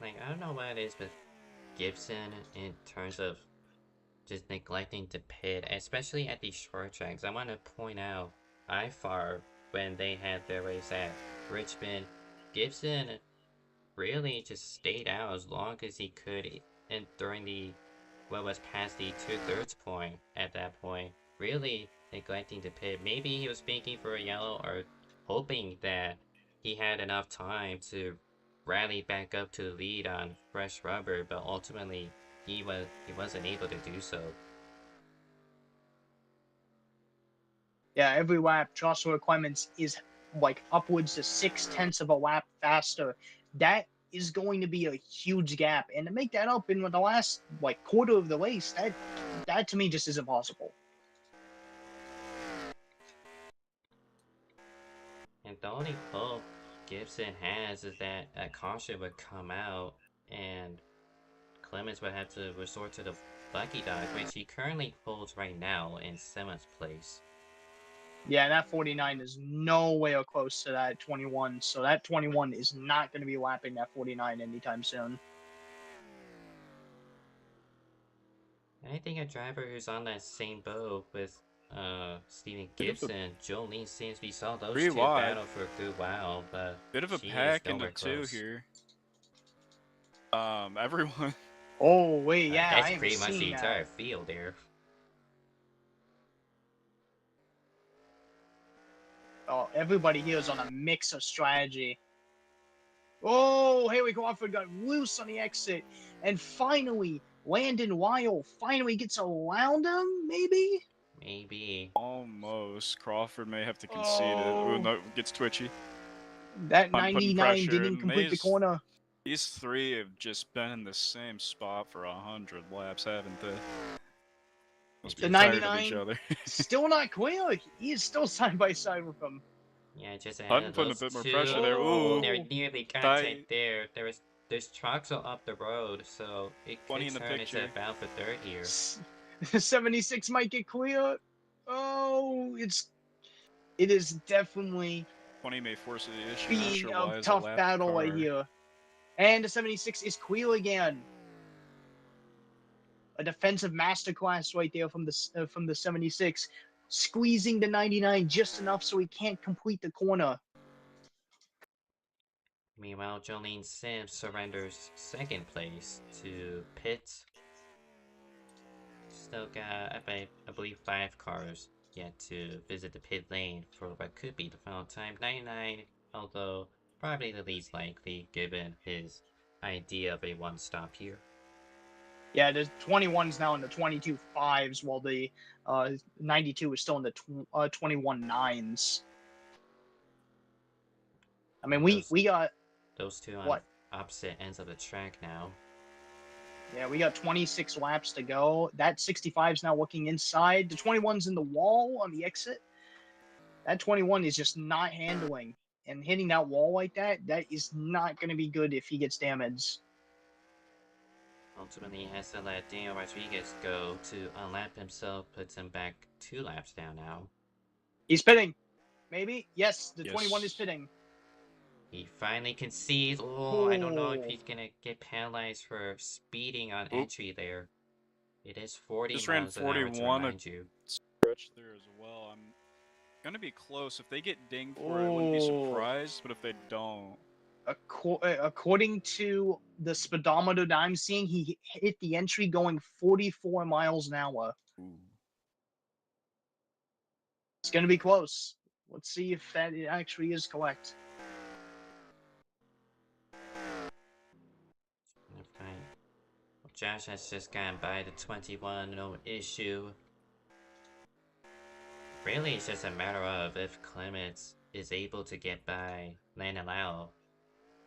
Speaker 2: Like, I don't know what it is with Gibson in terms of just neglecting to pit, especially at these short tracks. I want to point out IFAR, when they had their race at Richmond, Gibson really just stayed out as long as he could, and during the what was past the 2/3 point at that point, really neglecting to pit. Maybe he was thinking for a yellow or hoping that he had enough time to rally back up to the lead on fresh rubber, but ultimately he wasn't able to do so.
Speaker 4: Yeah, every lap, Joshua Clements is like upwards to 6/10 of a lap faster. That is going to be a huge gap, and to make that up in the last like quarter of the race, that to me just isn't possible.
Speaker 2: And the only hope Gibson has is that a caution would come out and Clemens would have to resort to the Bucky dog, which he currently holds right now in 7th place.
Speaker 4: Yeah, that 49 is nowhere close to that 21, so that 21 is not going to be lapping that 49 anytime soon.
Speaker 2: I think a driver who's on that same boat with Steven Gibson, Jolene seems we saw those
Speaker 3: Pretty
Speaker 2: two
Speaker 3: wide.
Speaker 2: battle for a good while, but
Speaker 3: Bit of a
Speaker 2: she is
Speaker 3: pack into
Speaker 2: nowhere
Speaker 3: two
Speaker 2: close.
Speaker 3: here. Everyone.
Speaker 4: Oh, wait, yeah,
Speaker 2: That's
Speaker 4: I am
Speaker 2: pretty much the
Speaker 4: seeing
Speaker 2: entire
Speaker 4: that.
Speaker 2: field there.
Speaker 4: Oh, everybody here is on a mix of strategy. Oh, Haley Crawford got loose on the exit, and finally, Landon Weil finally gets around him, maybe?
Speaker 2: Maybe.
Speaker 3: Almost. Crawford may have to concede it.
Speaker 4: Oh.
Speaker 3: Ooh, no, gets twitchy.
Speaker 4: That
Speaker 3: I'm putting
Speaker 4: 99
Speaker 3: pressure,
Speaker 4: didn't
Speaker 3: and
Speaker 4: complete the corner.
Speaker 3: These three have just been in the same spot for 100 laps, haven't they? Must be
Speaker 4: The
Speaker 3: tired of each
Speaker 4: 99
Speaker 3: other.
Speaker 4: still not clear. He is still side by side with him.
Speaker 2: Yeah, just ahead
Speaker 3: Hutton
Speaker 2: of
Speaker 3: putting a
Speaker 2: those
Speaker 3: bit more
Speaker 2: two.
Speaker 3: pressure there.
Speaker 2: Oh,
Speaker 3: Ooh.
Speaker 2: they're nearly contact
Speaker 3: Tight.
Speaker 2: there. There's Troxel up the road, so it
Speaker 3: 20
Speaker 2: could
Speaker 3: in the
Speaker 2: turn into
Speaker 3: picture.
Speaker 2: a battle for third here.
Speaker 4: 76 might get clear. Oh, it is definitely
Speaker 3: 20 may force the issue. Not
Speaker 4: being
Speaker 3: sure
Speaker 4: a
Speaker 3: why is
Speaker 4: tough
Speaker 3: a lap
Speaker 4: battle right
Speaker 3: car.
Speaker 4: here. And the 76 is clear again. A defensive masterclass right there from the 76, squeezing the 99 just enough so he can't complete the corner.
Speaker 2: Meanwhile, Jolene Sims surrenders 2nd place to Pitt. Still got, I believe, 5 cars yet to visit the pit lane for what could be the final time. 99, although probably the least likely given his idea of a one-stop here.
Speaker 4: Yeah, the 21's now in the 22 fives, while the 92 is still in the 21 nines. I mean, we got
Speaker 2: those two on
Speaker 4: what?
Speaker 2: Opposite ends of the track now.
Speaker 4: Yeah, we got 26 laps to go. That 65's now looking inside. The 21's in the wall on the exit. That 21 is just not handling. And hitting that wall like that is not going to be good if he gets damaged.
Speaker 2: Ultimately, he has to let Daniel Rodriguez go to unlap himself, puts him back 2 laps down now.
Speaker 4: He's pitting. Maybe? Yes, the
Speaker 3: Yes.
Speaker 4: 21 is pitting.
Speaker 2: He finally concedes. Oh, I don't know if he's gonna get penalized for speeding on entry there. It is 40
Speaker 3: Just ran
Speaker 2: miles an hour to
Speaker 3: 41
Speaker 2: remind you.
Speaker 3: stretch there as well. I'm gonna be close. If they get dinged for it, I wouldn't be surprised. But if they don't,
Speaker 4: According to the speedometer that I'm seeing, he hit the entry going 44 miles an hour.
Speaker 3: Ooh.
Speaker 4: It's going to be close. Let's see if that actually is correct.
Speaker 2: Okay. Well, Josh has just gotten by the 21, no issue. Really, it's just a matter of if Clements is able to get by Landon Lau.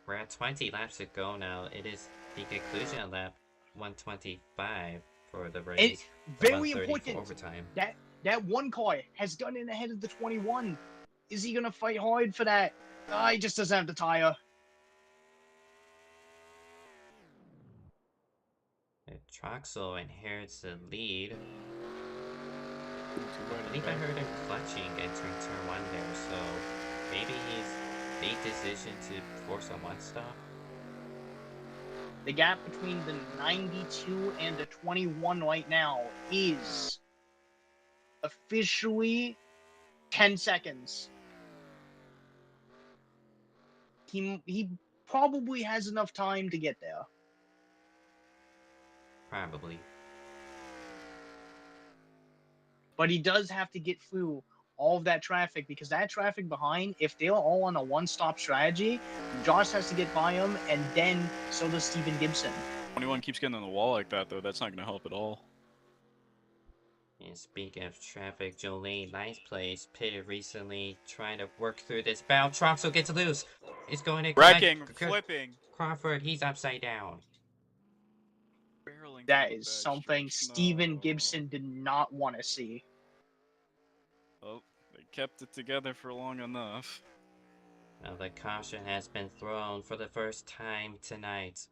Speaker 2: We're at 20 laps to go now. It is the conclusion of lap 125 for the race.
Speaker 4: Very
Speaker 2: 130 for
Speaker 4: important.
Speaker 2: overtime.
Speaker 4: That one car has gotten in ahead of the 21. Is he gonna fight hard for that? He just doesn't have the tire.
Speaker 2: Troxel inherits the lead. I believe I heard him clutching entering turn 1 there, so maybe he's made decision to force a one stop.
Speaker 4: The gap between the 92 and the 21 right now is officially 10 seconds. He probably has enough time to get there.
Speaker 2: Probably.
Speaker 4: But he does have to get through all of that traffic, because that traffic behind, if they're all on a one-stop strategy, Josh has to get by him, and then so does Steven Gibson.
Speaker 3: 21 keeps getting on the wall like that, though. That's not going to help at all.
Speaker 2: And speaking of traffic, Jolene, nice place, pitted recently, trying to work through this bound. Troxel gets loose. It's going to
Speaker 3: Wrecking, flipping.
Speaker 2: Crawford, he's upside down.
Speaker 3: Barreling
Speaker 4: That
Speaker 3: through a
Speaker 4: is
Speaker 3: bad
Speaker 4: something
Speaker 3: stretch.
Speaker 4: Steven
Speaker 3: No.
Speaker 4: Gibson did not want to see.
Speaker 3: Oh, they kept it together for long enough.
Speaker 2: Now the caution has been thrown for the first time tonight.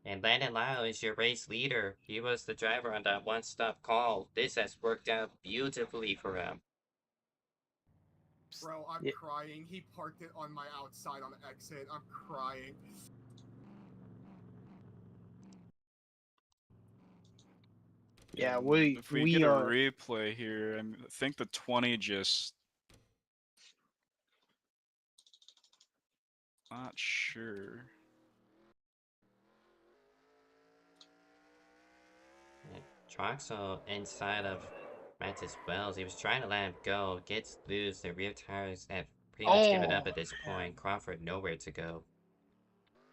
Speaker 2: And Landon Lau is your race leader. He was the driver on that one-stop call. This has worked out beautifully for him.
Speaker 6: Bro, I'm
Speaker 4: Yeah.
Speaker 6: crying. He parked it on my outside on the exit. I'm crying.
Speaker 4: Yeah,
Speaker 3: And
Speaker 4: we
Speaker 3: if we get a
Speaker 4: are.
Speaker 3: replay here, I think the 20 just... Not sure.
Speaker 2: Troxel inside of Mattis Wells. He was trying to let him go. Gets loose. The rear tires have pretty much given up at this point. Crawford nowhere to go.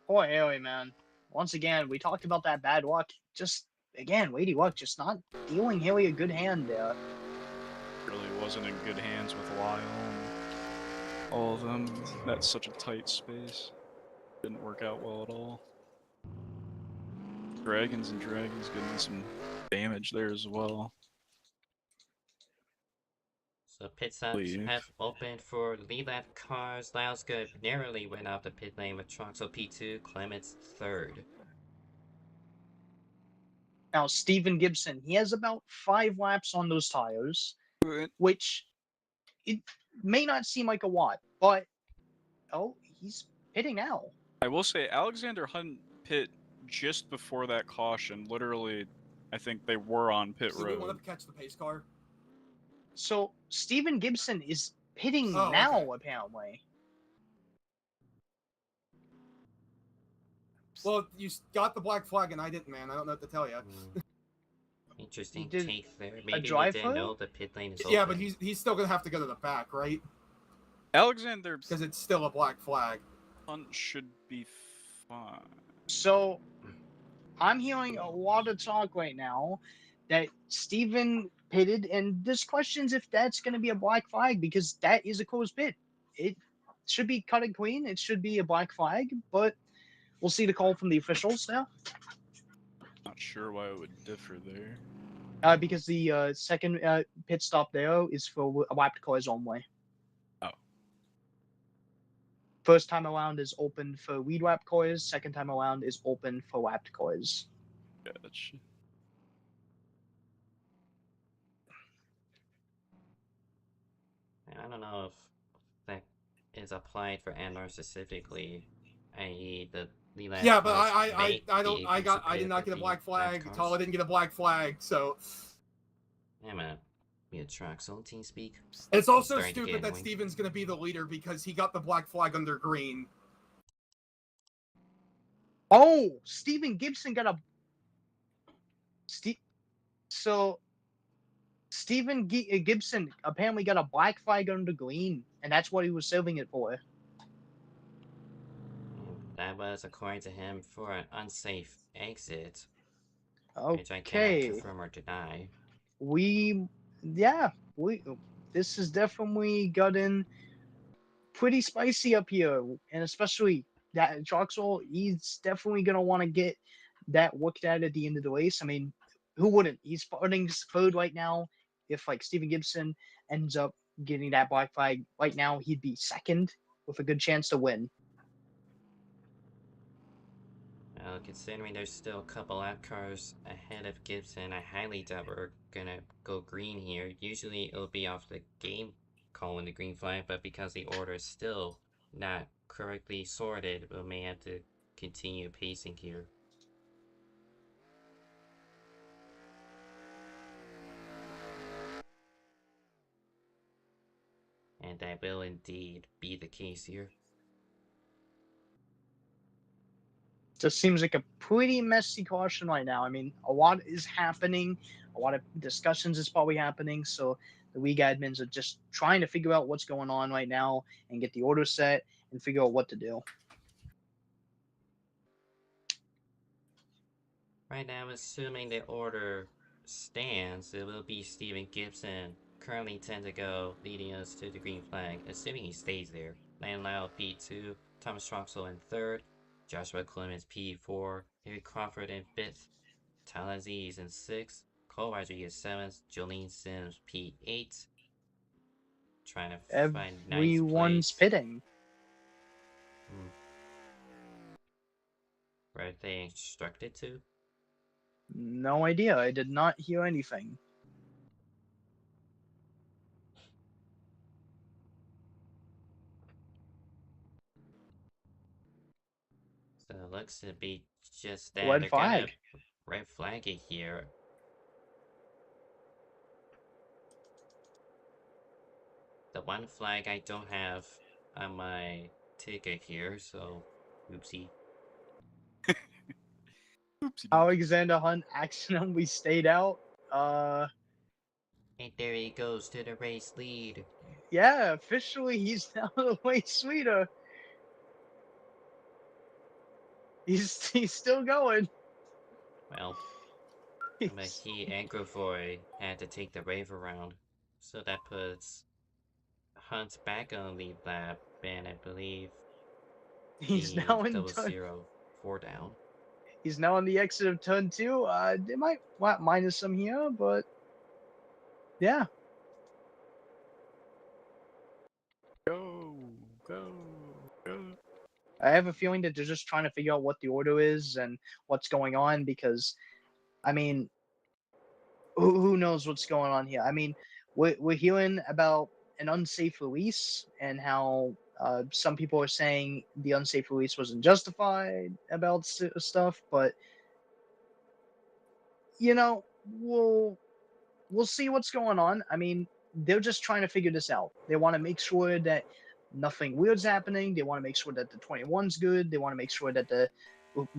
Speaker 4: Poor Haley, man. Once again, we talked about that bad luck. Just, again, Lady Luck just not dealing Haley a good hand there.
Speaker 3: Really wasn't in good hands with Lyle and all of them. That's such a tight space. Didn't work out well at all. Dragons getting some damage there as well.
Speaker 2: So pit stops
Speaker 3: Leave.
Speaker 2: have opened for lead lap cars. Lauska narrowly went out the pit lane with Troxel P2, Clements third.
Speaker 4: Now, Steven Gibson, he has about 5 laps on those tires, which it may not seem like a lot, but he's pitting now.
Speaker 3: I will say Alexander Hunt pit just before that caution. Literally, I think they were on pit
Speaker 6: Do we want
Speaker 3: road.
Speaker 6: to catch the pace car?
Speaker 4: So Steven Gibson is pitting
Speaker 6: Oh,
Speaker 4: now,
Speaker 6: okay.
Speaker 4: apparently.
Speaker 6: Well, you got the black flag and I didn't, man. I don't know what to tell you.
Speaker 2: Interesting
Speaker 4: did
Speaker 2: take there. Maybe he
Speaker 4: drive
Speaker 2: didn't
Speaker 4: through?
Speaker 2: know the pit lane is
Speaker 6: Yeah,
Speaker 2: open.
Speaker 6: but he's still gonna have to go to the back, right?
Speaker 3: Alexander
Speaker 6: Because it's still a black flag.
Speaker 3: Hunt should be fine.
Speaker 4: So I'm hearing a lot of talk right now that Steven pitted, and there's questions if that's going to be a black flag, because that is a closed pit. It should be cut and clean. It should be a black flag, but we'll see the call from the officials now.
Speaker 3: Not sure why it would differ there.
Speaker 4: Because the second pit stop there is for wiped cars only.
Speaker 3: Oh.
Speaker 4: First time around is open for weed wrapped cars. Second time around is open for wrapped cars.
Speaker 3: Gotcha.
Speaker 2: I don't know if that is applied for NR specifically, i.e. the lap
Speaker 6: Yeah, but
Speaker 2: cars
Speaker 6: I
Speaker 2: may be
Speaker 6: did not
Speaker 2: considered
Speaker 6: get a
Speaker 2: the
Speaker 6: black
Speaker 2: lap
Speaker 6: flag.
Speaker 2: cars.
Speaker 6: Tala didn't get a black flag, so
Speaker 2: Yeah, man. Be a Troxel team speak.
Speaker 6: it's also
Speaker 2: Starting to get
Speaker 6: stupid that
Speaker 2: annoying.
Speaker 6: Steven's gonna be the leader because he got the black flag under green.
Speaker 4: Oh, Stephen Gibson got a. So Gibson apparently got a black flag under green, and that's what he was serving it for.
Speaker 2: That was, according to him, for an unsafe exit, which I cannot
Speaker 4: Okay,
Speaker 2: confirm or deny.
Speaker 4: yeah, we. This has definitely gotten pretty spicy up here, and especially that Troxel, he's definitely gonna want to get that worked out at the end of the race. I mean, who wouldn't? He's starting third right now. If like Stephen Gibson ends up getting that black flag right now, he'd be second with a good chance to win.
Speaker 2: Well, considering there's still a couple lap cars ahead of Gibson, I highly doubt we're gonna go green here. Usually it'll be off the game calling the green flag, but because the order is still not correctly sorted, we may have to continue pacing here. And that will indeed be the case here.
Speaker 4: Just seems like a pretty messy caution right now. I mean, a lot is happening, a lot of discussions is probably happening. So the league admins are just trying to figure out what's going on right now and get the order set and figure out what to do.
Speaker 2: Right now, assuming the order stands, it will be Stephen Gibson, currently 10 to go, leading us to the green flag, assuming he stays there. Landon Lyle P2, Thomas Troxel in 3rd, Joshua Clemens P4, Eric Crawford in 5th, Tyler Aziz in 6th, Cole Rodriguez 7th, Jolene Sims P8, trying to find 9th
Speaker 4: Everyone's
Speaker 2: place.
Speaker 4: pitting.
Speaker 2: Were they instructed to?
Speaker 4: No idea. I did not hear anything.
Speaker 2: So it looks to be just that.
Speaker 4: Red
Speaker 2: They're
Speaker 4: flag.
Speaker 2: gonna red flag it here. The one flag I don't have on my ticket here, so oopsie.
Speaker 3: Oopsie.
Speaker 4: Alexander Hunt accidentally stayed out.
Speaker 2: And there he goes to the race lead.
Speaker 4: Yeah, officially he's now the race leader. He's still going.
Speaker 2: Well, he and Gravoy had to take the rave around. So that puts Hunt back on the lead lap, and I believe
Speaker 4: He's
Speaker 2: the
Speaker 4: now in
Speaker 2: double
Speaker 4: turn.
Speaker 2: zero 4 down.
Speaker 4: He's now on the exit of turn 2. They might minus some here, but yeah.
Speaker 3: Go, go, go.
Speaker 4: I have a feeling that they're just trying to figure out what the order is and what's going on because, I mean, who knows what's going on here? I mean, we're hearing about an unsafe release and how some people are saying the unsafe release wasn't justified about stuff, but you know, we'll see what's going on. I mean, they're just trying to figure this out. They want to make sure that nothing weird's happening. They want to make sure that the 21's good. They want to make sure that the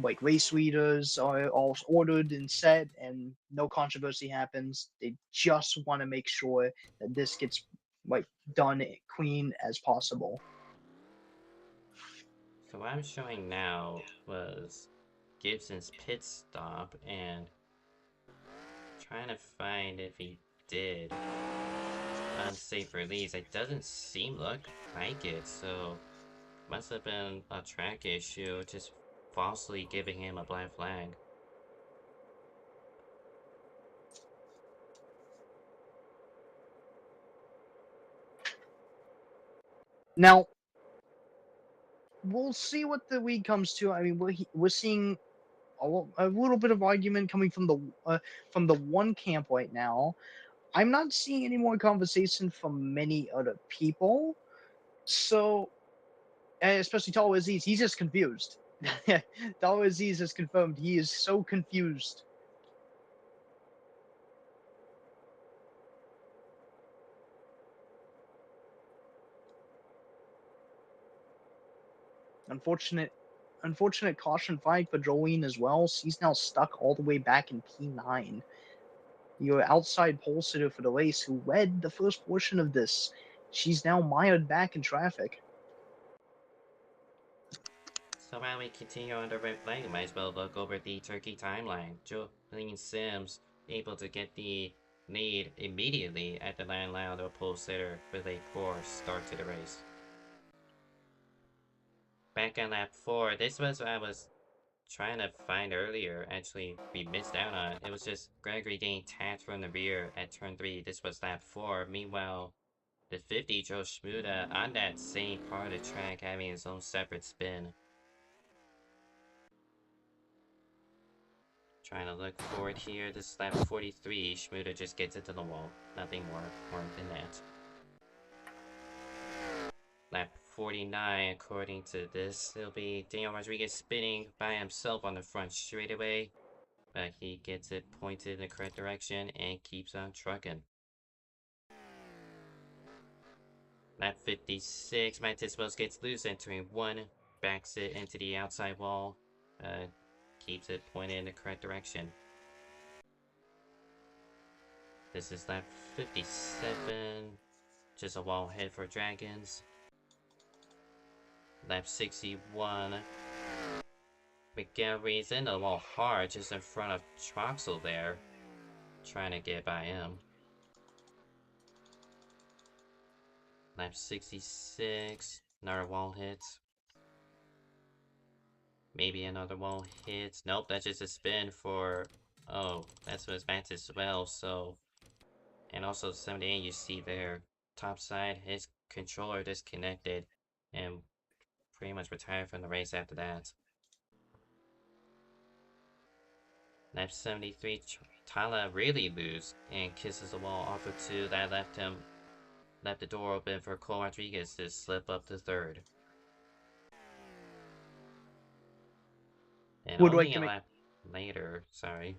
Speaker 4: like race leaders are all ordered and set and no controversy happens. They just want to make sure that this gets like done clean as possible.
Speaker 2: So what I'm showing now was Gibson's pit stop and trying to find if he did unsafe release. It doesn't seem like it, so must have been a track issue, just falsely giving him a black flag.
Speaker 4: Now, we'll see what the week comes to. I mean, we're seeing a little bit of argument coming from the one camp right now. I'm not seeing any more conversation from many other people. So, and especially Tall Aziz, he's just confused. Tall Aziz has confirmed he is so confused. unfortunate caution flag for Jolene as well. She's now stuck all the way back in P9. Your outside pole sitter for the race, who led the first portion of this, she's now mired back in traffic.
Speaker 2: So while we continue on the red flag, might as well look over the Turkey timeline. Jolene Sims able to get the lead immediately at the line loud of pole sitter with a poor start to the race. Back on lap 4, this was what I was trying to find earlier. Actually, we missed out on. It was just Gregory getting tagged from the rear at turn 3. This was lap 4. Meanwhile, the 50, Joe Shmuda, on that same part of the track, having his own separate spin. Trying to look forward here. This is lap 43. Shmuda just gets into the wall. Nothing more than that. Lap 49, according to this, it'll be Daniel Rodriguez spinning by himself on the front straightaway. But he gets it pointed in the correct direction and keeps on trucking. Lap 56, Matis Wells gets loose, entering 1, backs it into the outside wall, keeps it pointed in the correct direction. This is lap 57, just a wall hit for Dragons. Lap 61, McGarry's in the wall hard, just in front of Troxel there, trying to get by him. Lap 66, another wall hit. Maybe another wall hit. Nope, that's just a spin for... Oh, that's what it's back as well, so... And also 78 you see there. Top side, his controller disconnected and pretty much retired from the race after that. Lap 73, Tala really loose and kisses the wall off of 2. That left the door open for Cole Rodriguez to slip up to 3rd. And only a lap later, sorry.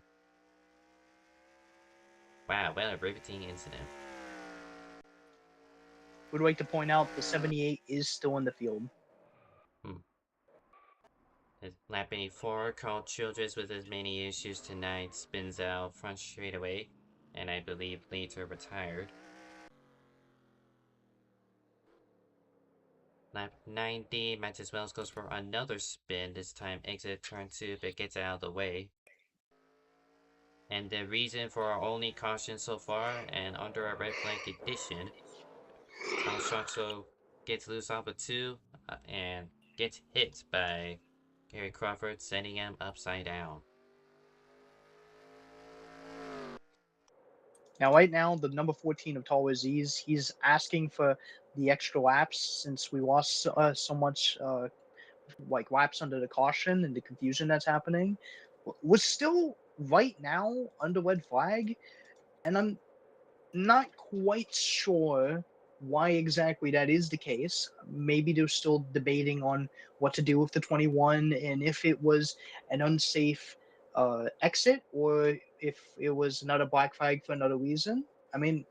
Speaker 2: Wow, what a riveting incident.
Speaker 4: Would like to point out the 78 is still in the field.
Speaker 2: Lap 84, Carl Childress with as many issues tonight spins out front straightaway, and I believe later retired. Lap 90, Matis Wells goes for another spin, this time exit turn 2, but gets out of the way. And the reason for our only caution so far, and under a red flag condition, Tom Troxel gets loose off of 2, and gets hit by Gary Crawford, sending him upside down.
Speaker 4: Now, right now, the number 14 of Tall Aziz, he's asking for the extra laps since we lost so much laps under the caution and the confusion that's happening. We're still right now under red flag, and I'm not quite sure why exactly that is the case. Maybe they're still debating on what to do with the 21 and if it was an unsafe exit or if it was another black flag for another reason. I mean,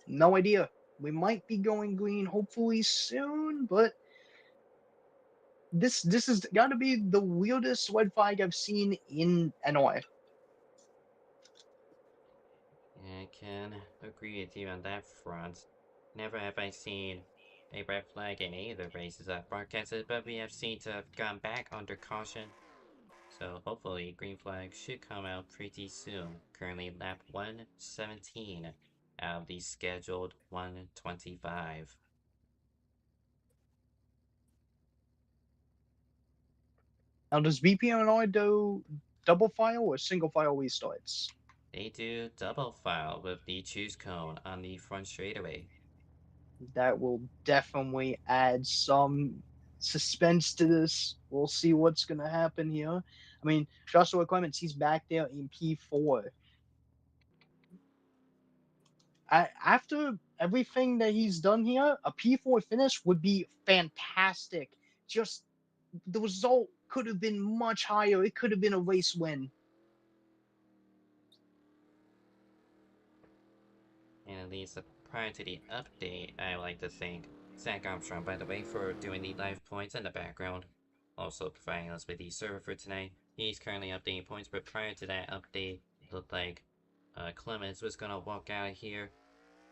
Speaker 4: no idea. We might be going green hopefully soon, but this has got to be the weirdest red flag I've seen in NR.
Speaker 2: I can agree with you on that front. Never have I seen a red flag in any of the races I've broadcasted, but we have seen to have gone back under caution. So hopefully green flag should come out pretty soon. Currently lap 117 out of the scheduled 125.
Speaker 4: Now, does BPNR do double file or single file restarts?
Speaker 2: They do double file with the choose cone on the front straightaway.
Speaker 4: That will definitely add some suspense to this. We'll see what's going to happen here. I mean, Joshua Clements, he's back there in P4. After everything that he's done here, a P4 finish would be fantastic. Just the result could have been much higher. It could have been a race win.
Speaker 2: And at least prior to the update, I would like to thank Zach Armstrong, by the way, for doing the live points in the background. also providing us with the server for tonight. He's currently updating points, but prior to that update, it looked like Clemens was gonna walk out of here.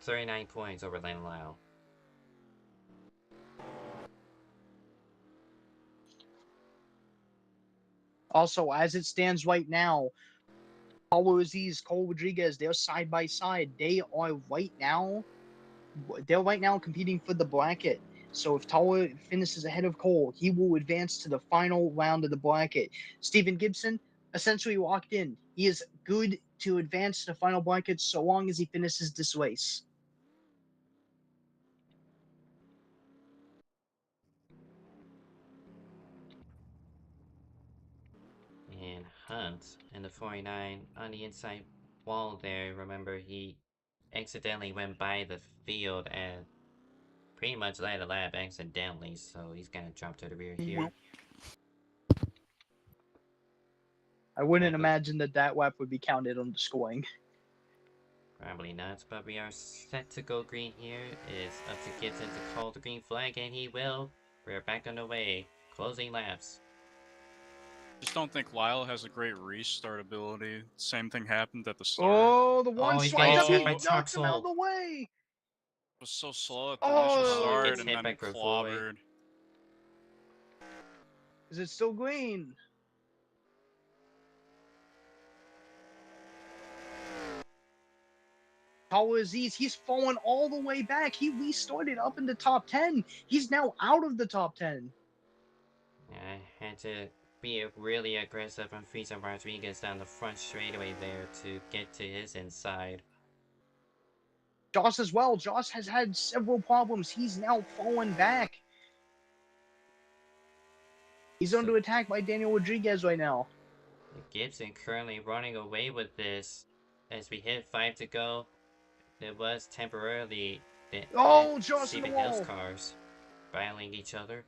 Speaker 2: 39 points over Lane Lau.
Speaker 4: Also, as it stands right now, Paulo Aziz, Cole Rodriguez, they're side by side. They're right now competing for the bracket. So if Tower finishes ahead of Cole, he will advance to the final round of the bracket. Steven Gibson essentially locked in. He is good to advance to the final bracket so long as he finishes this race.
Speaker 2: And Hunt in the 49 on the inside wall there. Remember, he accidentally went by the field and pretty much led a lap accidentally, so he's gonna drop to the rear here.
Speaker 4: I wouldn't imagine that lap would be counted on the scoring.
Speaker 2: Probably not, but we are set to go green here. It's up to Gibson to call the green flag, and he will. We're back on the way. Closing laps.
Speaker 3: Just don't think Lyle has a great restart ability. Same thing happened at the start.
Speaker 4: Oh, the one
Speaker 2: he's
Speaker 4: swipe
Speaker 2: getting
Speaker 4: up,
Speaker 2: hit
Speaker 4: he
Speaker 2: by
Speaker 4: knocks him out of
Speaker 2: Troxel.
Speaker 4: the way.
Speaker 3: It was so slow at the initial
Speaker 4: Oh,
Speaker 3: start
Speaker 2: gets
Speaker 3: and
Speaker 2: hit
Speaker 3: then
Speaker 2: by Gravoy.
Speaker 3: clobbered.
Speaker 4: Is it still green? Paulo Aziz, he's fallen all the way back. He restarted up in the top 10. He's now out of the top 10.
Speaker 2: I had to be really aggressive on Frieza Rodriguez down the front straightaway there to get to his inside.
Speaker 4: Joss as well. Joss has had several problems. He's now fallen back. He's under attack by Daniel Rodriguez right now.
Speaker 2: Gibson currently running away with this. As we hit 5 to go, there was temporarily
Speaker 4: Joss in the
Speaker 2: Stephen
Speaker 4: wall.
Speaker 2: Hill's cars battling each other.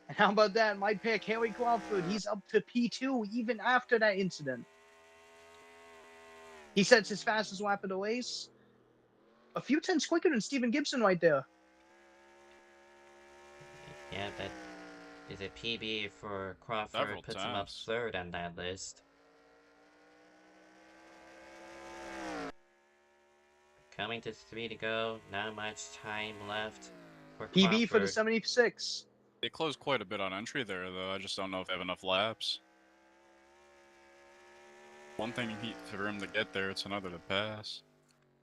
Speaker 4: And how about that? My pick, Harry Crawford. He's up to P2 even after that incident. He sets his fastest lap of the race. A few tenths quicker than Steven Gibson right there.
Speaker 2: Yeah, that is a PB for Crawford.
Speaker 3: Several
Speaker 2: Puts him up
Speaker 3: times.
Speaker 2: third on that list. Coming to 3 to go. Not much time left for Crawford.
Speaker 4: PB for the 76.
Speaker 3: They closed quite a bit on entry there, though. I just don't know if they have enough laps. One thing for him to get there, it's another to pass.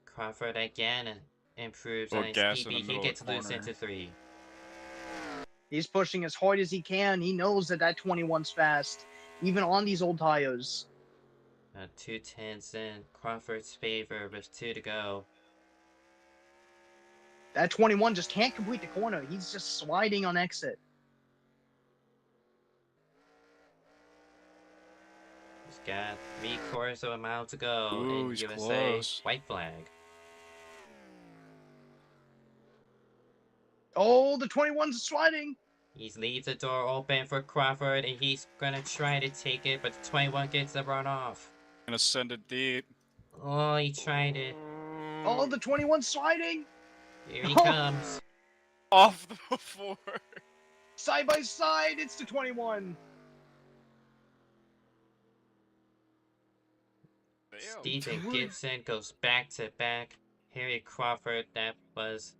Speaker 2: Crawford again improves
Speaker 3: Or
Speaker 2: on his
Speaker 3: gas in the
Speaker 2: PB. He
Speaker 3: middle of
Speaker 2: gets
Speaker 3: the
Speaker 2: loose
Speaker 3: corner.
Speaker 2: into 3.
Speaker 4: He's pushing as hard as he can. He knows that 21's fast, even on these old tires.
Speaker 2: 2 tenths in Crawford's favor with 2 to go.
Speaker 4: That 21 just can't complete the corner. He's just sliding on exit.
Speaker 2: He's got 3/4 of a mile to go
Speaker 3: Ooh,
Speaker 2: in
Speaker 3: he's
Speaker 2: USA.
Speaker 3: close.
Speaker 2: White flag.
Speaker 4: Oh, the 21's sliding.
Speaker 2: He leaves the door open for Crawford, and he's gonna try to take it, but the 21 gets the run off.
Speaker 3: Gonna send it deep.
Speaker 2: Oh, he tried it.
Speaker 4: Oh, the 21's sliding.
Speaker 2: Here he
Speaker 4: Oh.
Speaker 2: comes.
Speaker 3: Off the before.
Speaker 4: Side by side, it's the 21.
Speaker 2: Stephen Gibson goes back to back. Harry Crawford, that was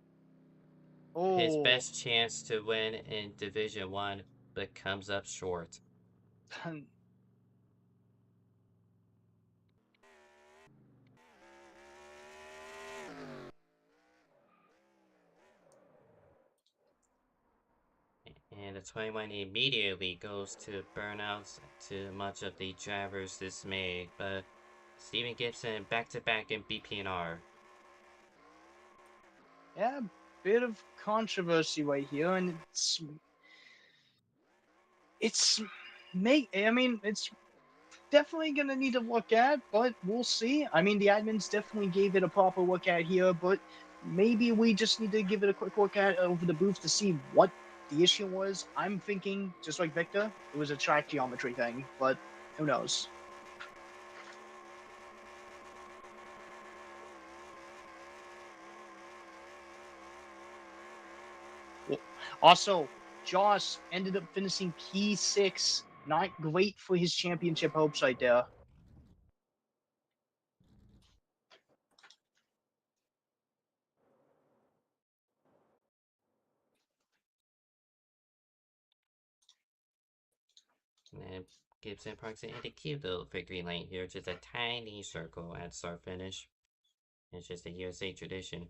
Speaker 2: his best chance to win in Division 1, but comes up short. And the 21 immediately goes to burnouts, to much of the driver's dismay. But Stephen Gibson back to back in BPNR.
Speaker 4: Yeah, bit of controversy right here, and it's definitely gonna need to look at, but we'll see. I mean, the admins definitely gave it a proper look at here, but maybe we just need to give it a quick look at over the booth to see what the issue was. I'm thinking, just like Victor, it was a track geometry thing, but who knows? Also, Joss ended up finishing P6. Not great for his championship hopes right there.
Speaker 2: And Gibson parks it into cute little victory lane here, just a tiny circle at start finish. It's just a USA tradition.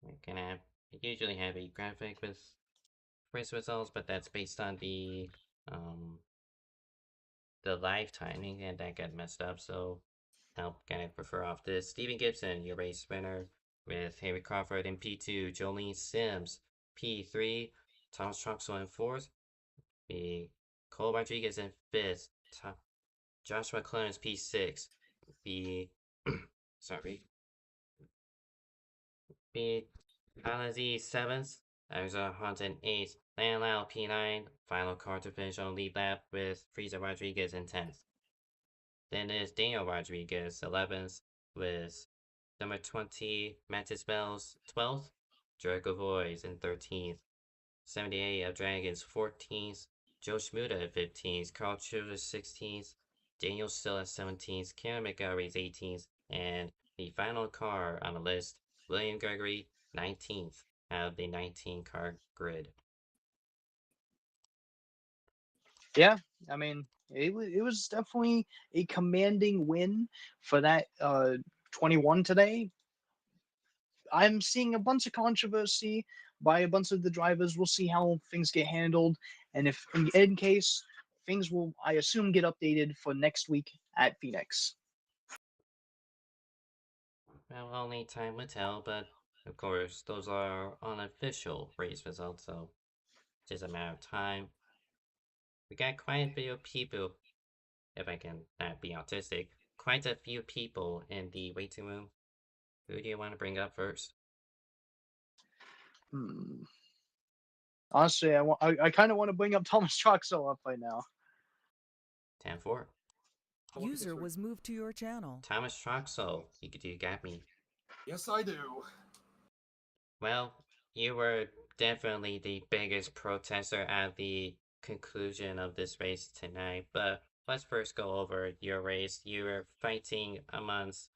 Speaker 2: We're gonna usually have a graphic with race results, but that's based on the live timing, and that got messed up, so I'll kind of prefer off this. Steven Gibson, your race winner, with Harry Crawford in P2, Jolene Sims P3, Thomas Troxel in 4th, the Cole Rodriguez in 5th, Joshua Clemens P6, the sorry, the Alazi 7th, Arizona Hunt in 8th, Lan Lao P9, final car to finish on lead lap with Frieza Rodriguez in 10th. Then there's Daniel Rodriguez, 11th, with number 20, Mattis Bells, 12th, Jericho Voice in 13th, 78 of Dragons, 14th, Joe Schmuda 15th, Carl Childers 16th, Daniel Still at 17th, Cameron McGarry's 18th, and the final car on the list, William Gregory, 19th out of the 19 car grid.
Speaker 4: Yeah, I mean, it was definitely a commanding win for that 21 today. I'm seeing a bunch of controversy by a bunch of the drivers. We'll see how things get handled, and if in case things will, I assume, get updated for next week at Phoenix.
Speaker 2: Well, only time will tell, but of course, those are unofficial race results, so it's just a matter of time. We got quite a few people, if I can not be autistic, quite a few people in the waiting room. Who do you want to bring up first?
Speaker 4: Honestly, I kind of want to bring up Thomas Troxel up right now.
Speaker 2: 10-4.
Speaker 7: User was moved to your channel.
Speaker 2: Thomas Troxel, you got me.
Speaker 6: Yes, I do.
Speaker 2: Well, you were definitely the biggest protester at the conclusion of this race tonight, but let's first go over your race. You were fighting amongst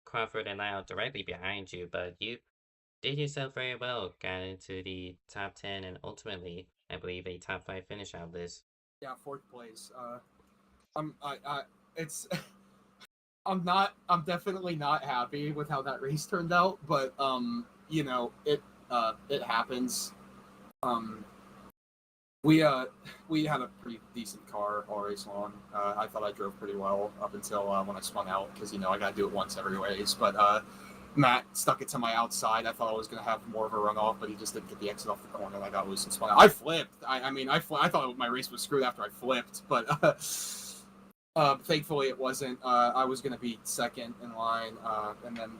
Speaker 2: Crawford and Lyle directly behind you, but you did yourself very well, got into the top 10 and ultimately, I believe, a top 5 finish out of this.
Speaker 6: Yeah, 4th place. It's I'm definitely not happy with how that race turned out, but you know, it happens. We had a pretty decent car all race long. I thought I drove pretty well up until when I spun out, because, you know, I gotta do it once every race. But Matt stuck it to my outside. I thought I was gonna have more of a runoff, but he just didn't get the exit off the corner, and I got loose and spun out. I flipped. I thought my race was screwed after I flipped, but thankfully it wasn't. I was gonna be second in line, and then,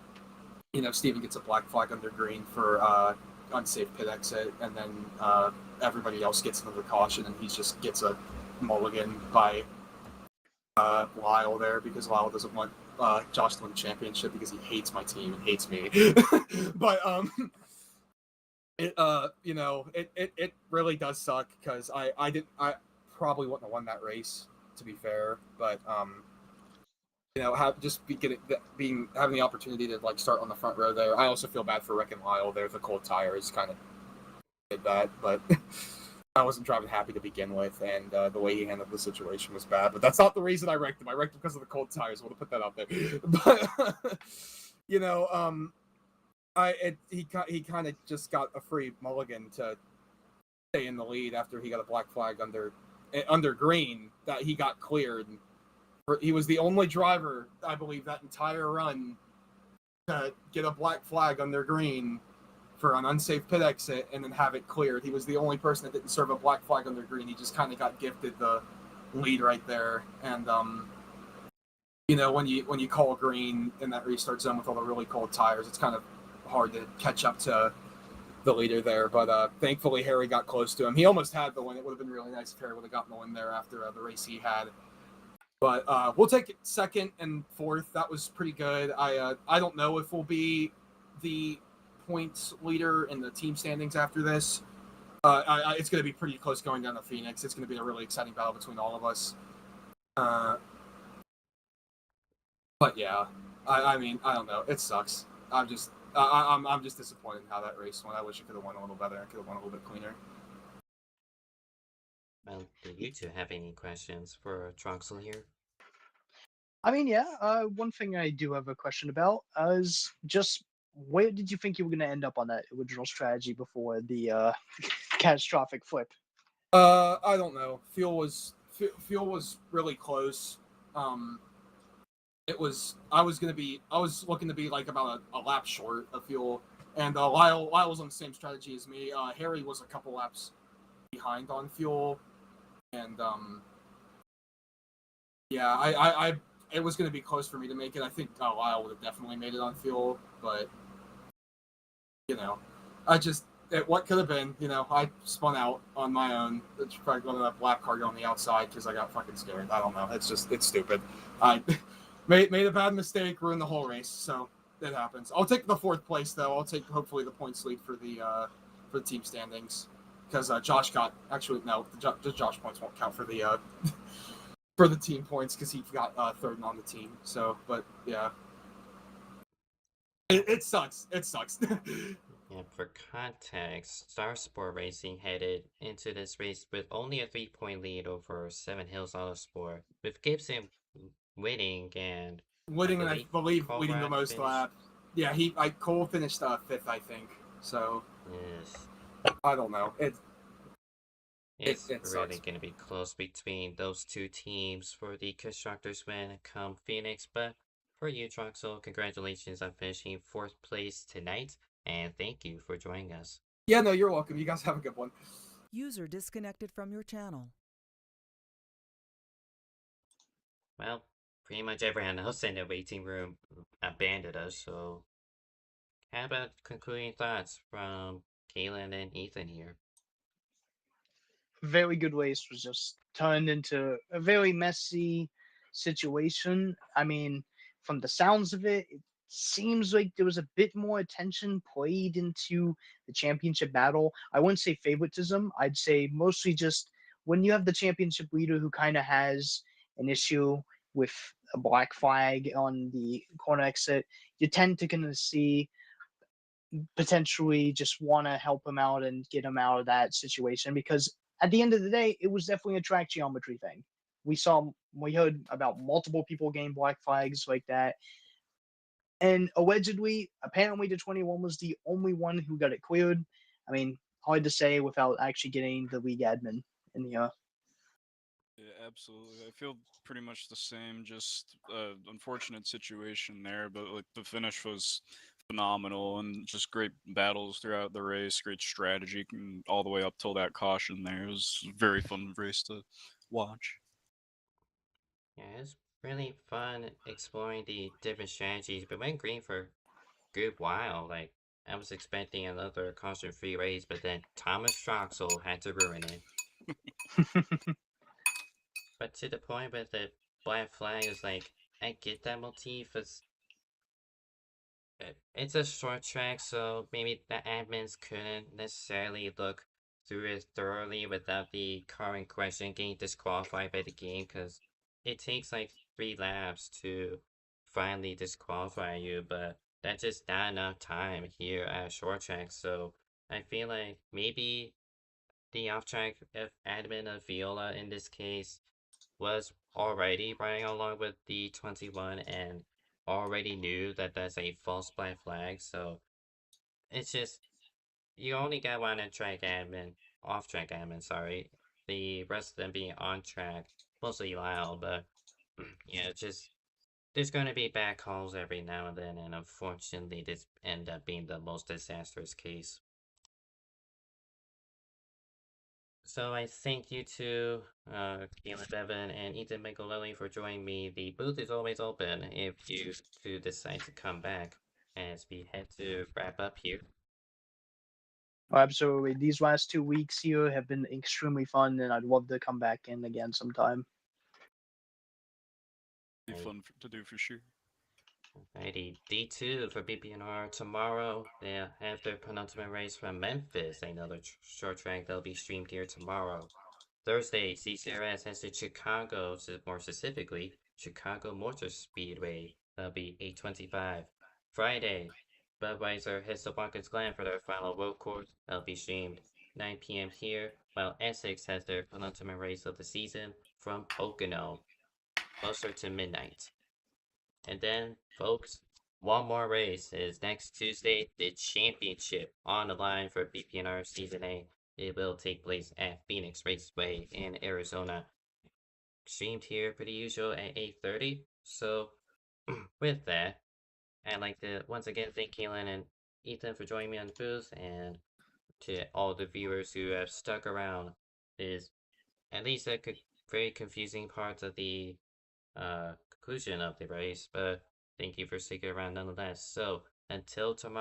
Speaker 6: you know, Steven gets a black flag under green for unsafe pit exit, and then everybody else gets another caution, and he just gets a mulligan by Lyle there, because Lyle doesn't want Josh to win the championship because he hates my team and hates me. But you know, it really does suck, because I probably wouldn't have won that race, to be fair, but you know, having the opportunity to like start on the front row there. I also feel bad for wrecking Lyle there. The cold tires kind of did that, but I wasn't driving happy to begin with, and the way he handled the situation was bad. But that's not the reason I wrecked him. I wrecked him because of the cold tires. I want to put that out there. But you know, he kind of just got a free mulligan to stay in the lead after he got a black flag under green that he got cleared. He was the only driver, I believe, that entire run to get a black flag under green for an unsafe pit exit and then have it cleared. He was the only person that didn't serve a black flag under green. He just kind of got gifted the lead right there. And you know, when you call green in that restart zone with all the really cold tires, it's kind of hard to catch up to the leader there. But thankfully, Harry got close to him. He almost had the win. It would have been really nice if Harry would have gotten the win there after the race he had. But we'll take second and fourth. That was pretty good. I don't know if we'll be the points leader in the team standings after this. It's going to be pretty close going down to Phoenix. It's going to be a really exciting battle between all of us. But yeah, I mean, I don't know. It sucks. I'm just disappointed in how that race went. I wish it could have won a little better. I could have won a little bit cleaner.
Speaker 2: Well, do you two have any questions for Troxel here?
Speaker 4: I mean, yeah. One thing I do have a question about is just where did you think you were going to end up on that original strategy before the catastrophic flip?
Speaker 6: I don't know. Fuel was really close. It was I was looking to be like about a lap short of Fuel, and Lyle was on the same strategy as me. Harry was a couple laps behind on Fuel, and yeah, I it was going to be close for me to make it. I think Lyle would have definitely made it on Fuel, but you know, what could have been. You know, I spun out on my own. It's probably going to lap car on the outside because I got fucking scared. I don't know. It's stupid. I made a bad mistake, ruined the whole race. So it happens. I'll take the fourth place though. I'll take hopefully the points lead for the team standings because Josh got Josh points won't count for the for the team points because he got third on the team. So, but yeah, it sucks. It sucks.
Speaker 2: Yeah, for context, Star Sport Racing headed into this race with only a 3-point lead over Seven Hills Autosport, with Gibson winning and
Speaker 6: I believe
Speaker 2: Cole
Speaker 6: leading the
Speaker 2: Rock
Speaker 6: most
Speaker 2: finished.
Speaker 6: lap. Yeah, Cole finished fifth, I think. So
Speaker 2: Yes.
Speaker 6: I don't know.
Speaker 2: It's
Speaker 6: It
Speaker 2: really
Speaker 6: sucks.
Speaker 2: going to be close between those two teams for the Constructors win come Phoenix, but for you, Troxel, congratulations on finishing 4th place tonight, and thank you for joining us.
Speaker 6: Yeah, no, you're welcome. You guys have a good one.
Speaker 7: User disconnected from your channel.
Speaker 2: Well, pretty much everyone else in the waiting room abandoned us, so how about concluding thoughts from Kaylin and Ethan here?
Speaker 4: Very good race was just turned into a very messy situation. I mean, from the sounds of it, it seems like there was a bit more attention played into the championship battle. I wouldn't say favoritism. I'd say mostly just when you have the championship leader who kind of has an issue with a black flag on the corner exit, you tend to kind of see potentially just want to help him out and get him out of that situation because at the end of the day, it was definitely a track geometry thing. We heard about multiple people getting black flags like that, and allegedly, apparently, the 21 was the only one who got it cleared. I mean, hard to say without actually getting the league admin in the
Speaker 3: Yeah, absolutely. I feel pretty much the same. Just unfortunate situation there, but like the finish was phenomenal and just great battles throughout the race, great strategy all the way up till that caution there. It was a very fun race to watch.
Speaker 2: Yeah, it's really fun exploring the different strategies. We went green for a good while. Like, I was expecting another caution-free race, but then Thomas Troxel had to ruin it. But to the point with the black flag is like, I get that motif. It's a short track, so maybe the admins couldn't necessarily look through it thoroughly without the car in question getting disqualified by the game, because it takes like 3 laps to finally disqualify you, but that's just not enough time here at short track, so I feel like maybe the off-track admin of Viola in this case was already riding along with the 21 and already knew that that's a false black flag, so it's just you only got one off track admin, sorry. The rest of them being on track, mostly Lyle, but yeah, just there's gonna be bad calls every now and then, and unfortunately this ended up being the most disastrous case. So I thank you to Keelan Bevan and Ethan Michelelli for joining me. The booth is always open if you do decide to come back as we head to wrap up here.
Speaker 4: Oh, absolutely. These last 2 weeks here have been extremely fun, and I'd love to come back in again sometime.
Speaker 3: Be
Speaker 2: Right.
Speaker 3: fun to do for sure.
Speaker 2: Alrighty, D2 for BPNR tomorrow. They'll have their penultimate race from Memphis, another short track that'll be streamed here tomorrow. Thursday, CCRS has to Chicago, more specifically, Chicago Motor Speedway. That'll be 8:25. Friday, Budweiser heads to Watkins Glen for their final road course. That'll be streamed 9 p.m. here, while Essex has their penultimate race of the season from Pocono, closer to midnight. And then, folks, one more race is next Tuesday, the championship on the line for BPNR Season A. It will take place at Phoenix Raceway in Arizona. Streamed here, pretty usual, at 8:30. So, with that, I'd like to once again thank Kaylin and Ethan for joining me on the booth, and to all the viewers who have stuck around. Is at least a very confusing part of the conclusion of the race, but thank you for sticking around nonetheless. So, until tomorrow.